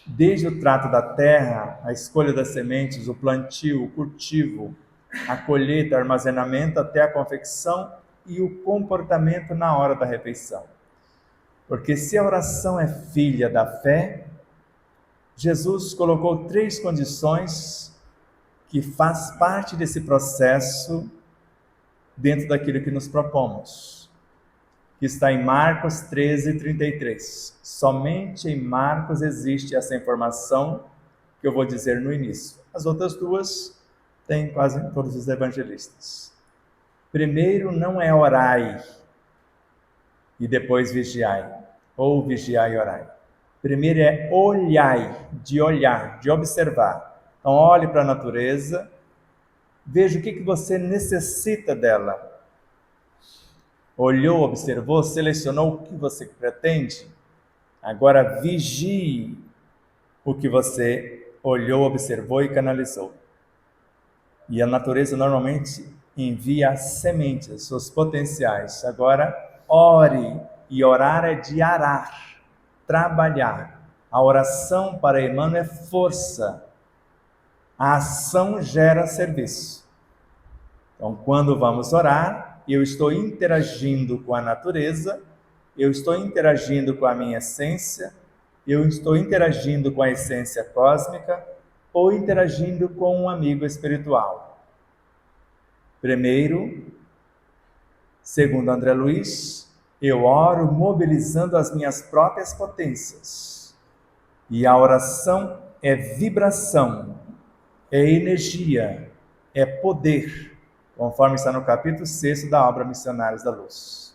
desde o trato da terra, a escolha das sementes, o plantio, o cultivo, a colheita, o armazenamento, até a confecção e o comportamento na hora da refeição. Porque se a oração é filha da fé, Jesus colocou 3 condições que faz parte desse processo dentro daquilo que nos propomos, que está em Marcos 13:33. Somente em Marcos existe essa informação que eu vou dizer no início. As outras 2 tem quase todos os evangelistas. Primeiro, não é orai e depois vigiai, ou vigiai e orai. Primeiro é olhai, de olhar, de observar. Então olhe para a natureza, veja o que você necessita dela. Olhou, observou, selecionou o que você pretende. Agora vigie o que você olhou, observou e canalizou. E a natureza normalmente envia as sementes, seus potenciais. Agora ore, e orar é de arar, trabalhar. A oração para Emmanuel é força. A ação gera serviço. Então, quando vamos orar, eu estou interagindo com a natureza, eu estou interagindo com a minha essência, eu estou interagindo com a essência cósmica ou interagindo com um amigo espiritual. Primeiro, segundo André Luiz, eu oro mobilizando as minhas próprias potências. E a oração é vibração, é energia, é poder, conforme está no capítulo 6 da obra Missionários da Luz.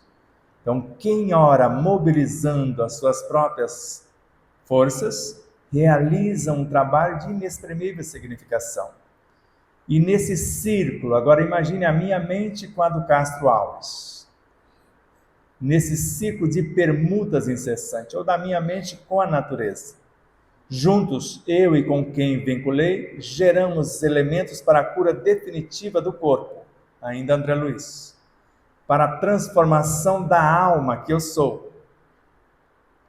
Então, quem ora mobilizando as suas próprias forças, realiza um trabalho de inexprimível significação. E nesse círculo, agora imagine a minha mente com a do Castro Alves. Nesse ciclo de permutas incessante, ou da minha mente com a natureza. Juntos, eu e com quem vinculei, geramos elementos para a cura definitiva do corpo, ainda André Luiz, para a transformação da alma que eu sou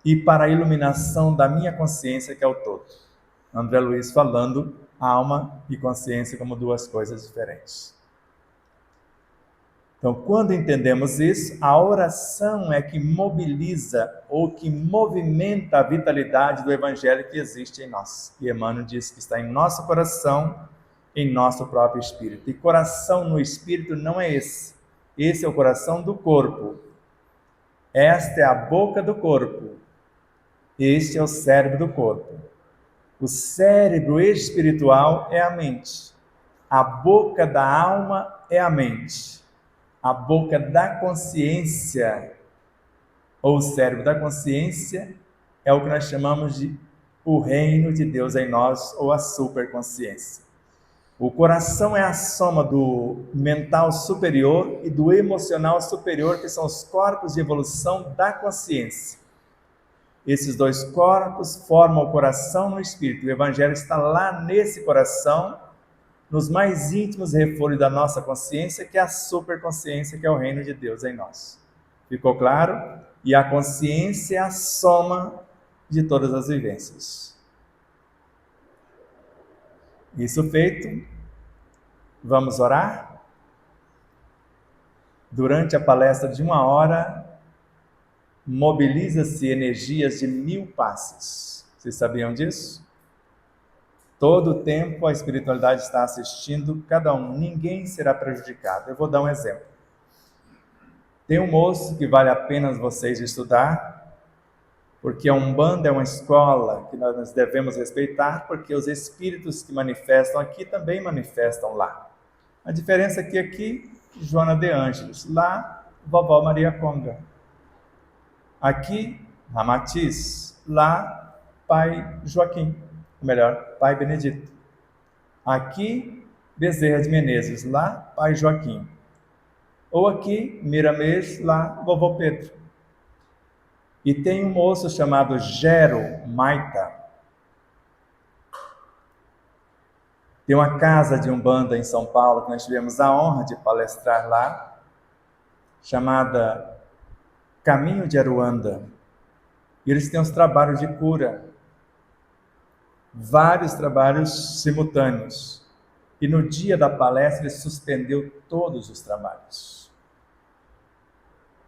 e para a iluminação da minha consciência que é o todo. André Luiz falando alma e consciência como duas coisas diferentes. Então, quando entendemos isso, a oração é que mobiliza ou que movimenta a vitalidade do Evangelho que existe em nós. E Emmanuel diz que está em nosso coração, em nosso próprio espírito. E coração no espírito não é esse. Esse é o coração do corpo. Esta é a boca do corpo. Este é o cérebro do corpo. O cérebro espiritual é a mente. A boca da alma é a mente. A boca da consciência, ou o cérebro da consciência, é o que nós chamamos de o reino de Deus em nós, ou a superconsciência. O coração é a soma do mental superior e do emocional superior, que são os corpos de evolução da consciência. Esses dois corpos formam o coração no espírito. O Evangelho está lá nesse coração, nos mais íntimos refúgios da nossa consciência, que é a superconsciência, que é o reino de Deus em nós. Ficou claro? E a consciência é a soma de todas as vivências. Isso feito, vamos orar? Durante a palestra de 1 hora, mobiliza-se energias de 1000 passes. Vocês sabiam disso? Todo o tempo a espiritualidade está assistindo cada um, ninguém será prejudicado. Eu vou dar um exemplo. Tem um moço que vale a pena vocês estudar, porque a Umbanda é uma escola que nós devemos respeitar, porque os espíritos que manifestam aqui também manifestam lá. A diferença é que aqui, Joana de Ângeles, lá, Vovó Maria Conga. Aqui, Ramatiz, lá, Pai Joaquim. Ou melhor, Pai Benedito. Aqui, Bezerra de Menezes, lá, Pai Joaquim. Ou aqui, Miramês, lá, Vovô Pedro. E tem um moço chamado Gero Maita. Tem uma casa de Umbanda em São Paulo, que nós tivemos a honra de palestrar lá, chamada Caminho de Aruanda. E eles têm os trabalhos de cura. Vários trabalhos simultâneos. E no dia da palestra ele suspendeu todos os trabalhos.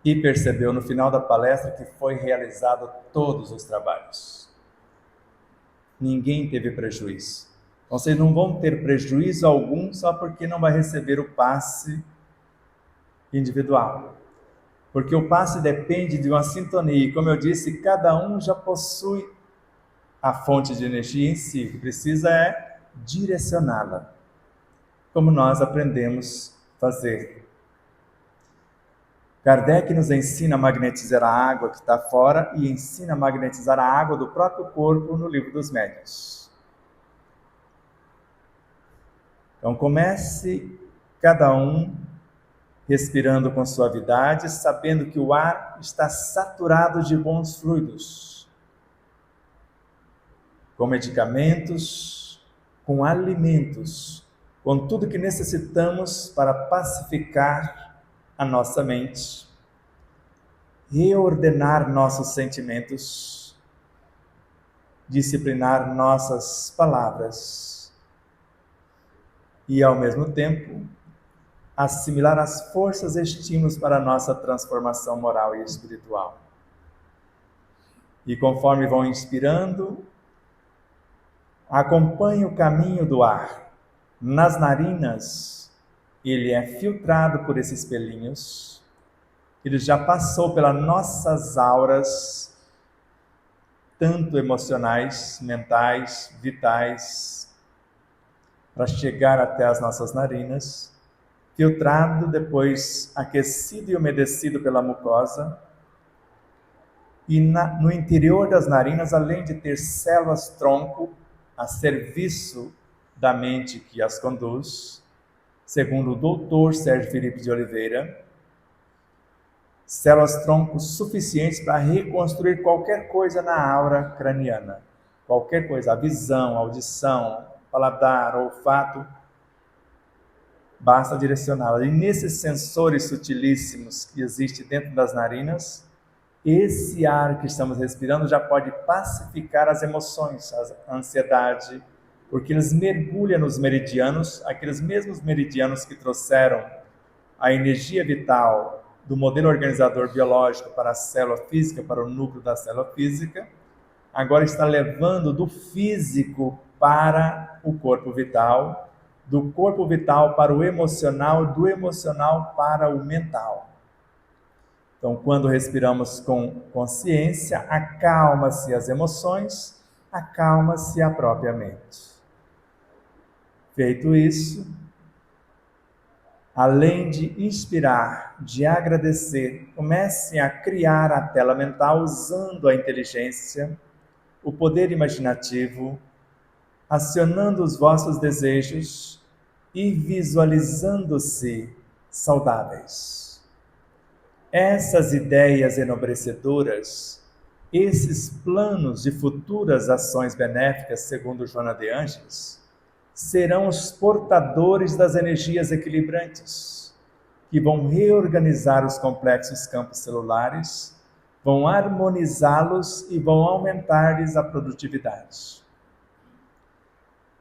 E percebeu no final da palestra que foi realizado todos os trabalhos. Ninguém teve prejuízo. Então, vocês não vão ter prejuízo algum só porque não vai receber o passe individual. Porque o passe depende de uma sintonia. E como eu disse, cada um já possui a fonte de energia em si, o que precisa é direcioná-la, como nós aprendemos a fazer. Kardec nos ensina a magnetizar a água que está fora e ensina a magnetizar a água do próprio corpo no Livro dos Médiuns. Então comece cada um respirando com suavidade, sabendo que o ar está saturado de bons fluidos, com medicamentos, com alimentos, com tudo que necessitamos para pacificar a nossa mente, reordenar nossos sentimentos, disciplinar nossas palavras e, ao mesmo tempo, assimilar as forças e estímulos para a nossa transformação moral e espiritual. E conforme vão inspirando, acompanhe o caminho do ar. Nas narinas, ele é filtrado por esses pelinhos. Ele já passou pelas nossas auras, tanto emocionais, mentais, vitais, para chegar até as nossas narinas, filtrado, depois aquecido e umedecido pela mucosa. E no interior das narinas, além de ter células-tronco a serviço da mente que as conduz, segundo o doutor Sérgio Felipe de Oliveira, células-tronco suficientes para reconstruir qualquer coisa na aura craniana. Qualquer coisa, a visão, a audição, paladar, olfato, basta direcioná-la. E nesses sensores sutilíssimos que existem dentro das narinas, esse ar que estamos respirando já pode pacificar as emoções, a ansiedade, porque eles mergulham nos meridianos, aqueles mesmos meridianos que trouxeram a energia vital do modelo organizador biológico para a célula física, para o núcleo da célula física, agora está levando do físico para o corpo vital, do corpo vital para o emocional, do emocional para o mental. Então, quando respiramos com consciência, acalma-se as emoções, acalma-se a própria mente. Feito isso, além de inspirar, de agradecer, comecem a criar a tela mental usando a inteligência, o poder imaginativo, acionando os vossos desejos e visualizando-se saudáveis. Essas ideias enobrecedoras, esses planos de futuras ações benéficas, segundo Joana de Ângeles, serão os portadores das energias equilibrantes, que vão reorganizar os complexos campos celulares, vão harmonizá-los e vão aumentar-lhes a produtividade.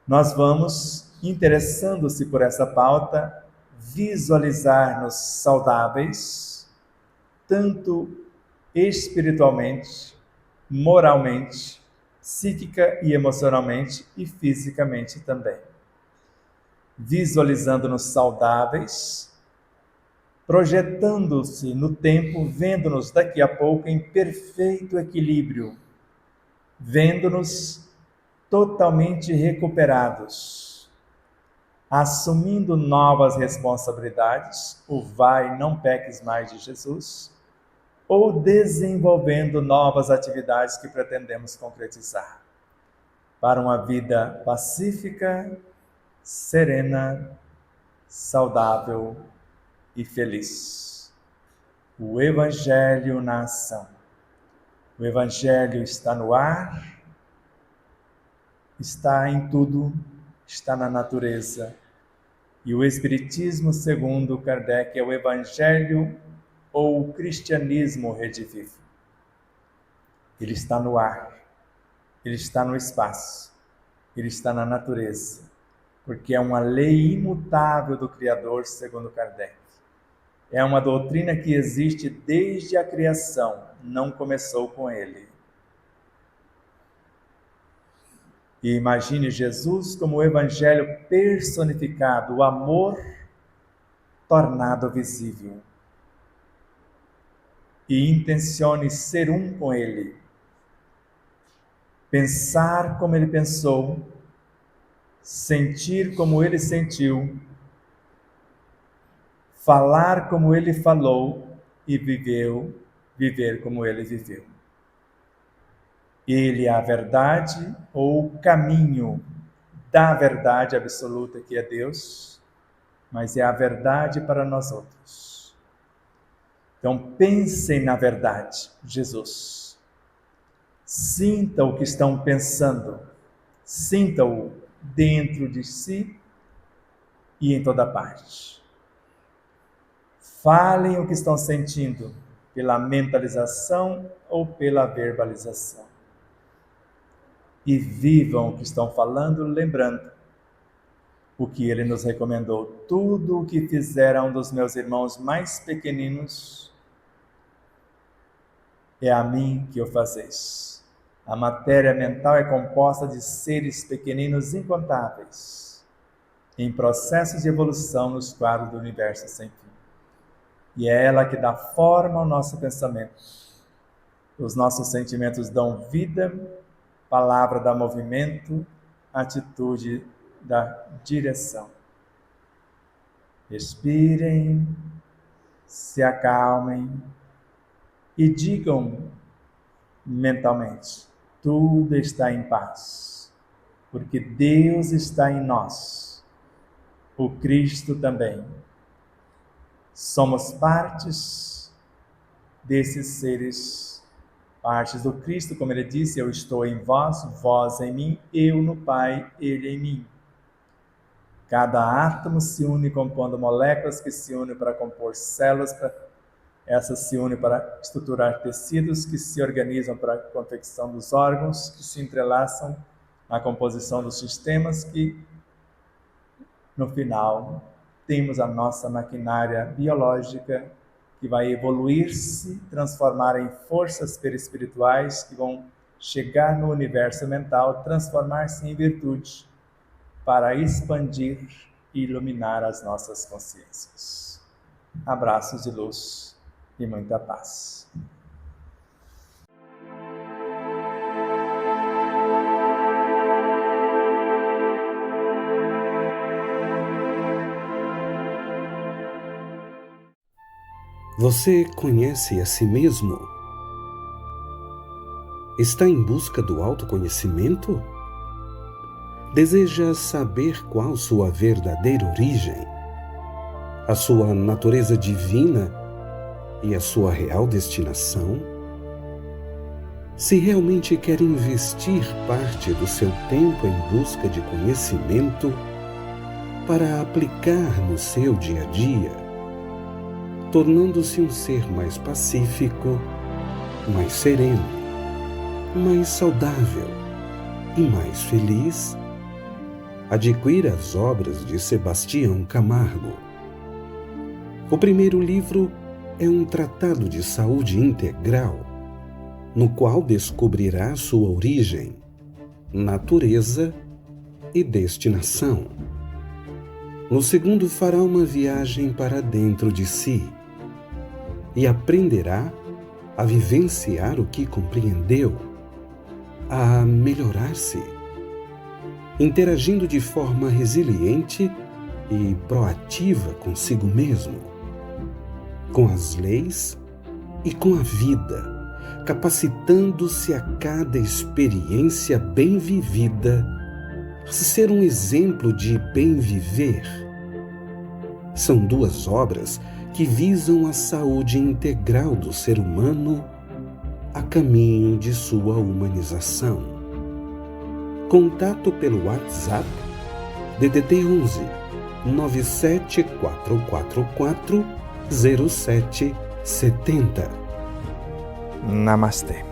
Nós vamos, interessando-se por essa pauta, visualizar-nos saudáveis, tanto espiritualmente, moralmente, psíquica e emocionalmente e fisicamente também. Visualizando-nos saudáveis, projetando-se no tempo, vendo-nos daqui a pouco em perfeito equilíbrio, vendo-nos totalmente recuperados, assumindo novas responsabilidades, o vai, não peques mais de Jesus, ou desenvolvendo novas atividades que pretendemos concretizar para uma vida pacífica, serena, saudável e feliz. O Evangelho na ação. O Evangelho está no ar, está em tudo, está na natureza. E o Espiritismo, segundo Kardec, é o Evangelho ou o cristianismo redivivo. Ele está no ar, ele está no espaço, ele está na natureza, porque é uma lei imutável do Criador, segundo Kardec. É uma doutrina que existe desde a criação, não começou com ele. E imagine Jesus como o Evangelho personificado, o amor tornado visível. E intencione ser um com ele, pensar como ele pensou, sentir como ele sentiu, falar como ele falou e viver como ele viveu. Ele é a verdade ou o caminho da verdade absoluta que é Deus, mas é a verdade para nós outros. Então pensem na verdade, Jesus. Sinta o que estão pensando, sinta-o dentro de si e em toda parte. Falem o que estão sentindo, pela mentalização ou pela verbalização. E vivam o que estão falando, lembrando o que ele nos recomendou. Tudo o que fizeram dos meus irmãos mais pequeninos, é a mim que o fazeis. A matéria mental é composta de seres pequeninos incontáveis, em processos de evolução nos quadros do universo sem fim. E é ela que dá forma ao nosso pensamento. Os nossos sentimentos dão vida, palavra dá movimento, atitude dá direção. Respirem, se acalmem e digam mentalmente: tudo está em paz, porque Deus está em nós, o Cristo também. Somos partes desses seres, partes do Cristo, como ele disse: eu estou em vós, vós em mim, eu no Pai, ele em mim. Cada átomo se une compondo moléculas que se unem para compor células, essas se unem para estruturar tecidos que se organizam para a confecção dos órgãos, que se entrelaçam na composição dos sistemas, que no final temos a nossa maquinária biológica que vai evoluir-se, transformar em forças perispirituais que vão chegar no universo mental, transformar-se em virtude para expandir e iluminar as nossas consciências. Abraços de luz e muita paz. Você conhece a si mesmo? Está em busca do autoconhecimento? Deseja saber qual sua verdadeira origem, a sua natureza divina e a sua real destinação? Se realmente quer investir parte do seu tempo em busca de conhecimento para aplicar no seu dia a dia, tornando-se um ser mais pacífico, mais sereno, mais saudável e mais feliz, adquira as obras de Sebastião Camargo. O primeiro livro é um tratado de saúde integral, no qual descobrirá sua origem, natureza e destinação. No segundo, fará uma viagem para dentro de si e aprenderá a vivenciar o que compreendeu, a melhorar-se, interagindo de forma resiliente e proativa consigo mesmo, com as leis e com a vida, capacitando-se a cada experiência bem vivida a ser um exemplo de bem viver. São duas obras que visam a saúde integral do ser humano a caminho de sua humanização. Contato pelo WhatsApp DDD 11 97444 0770. Namastê.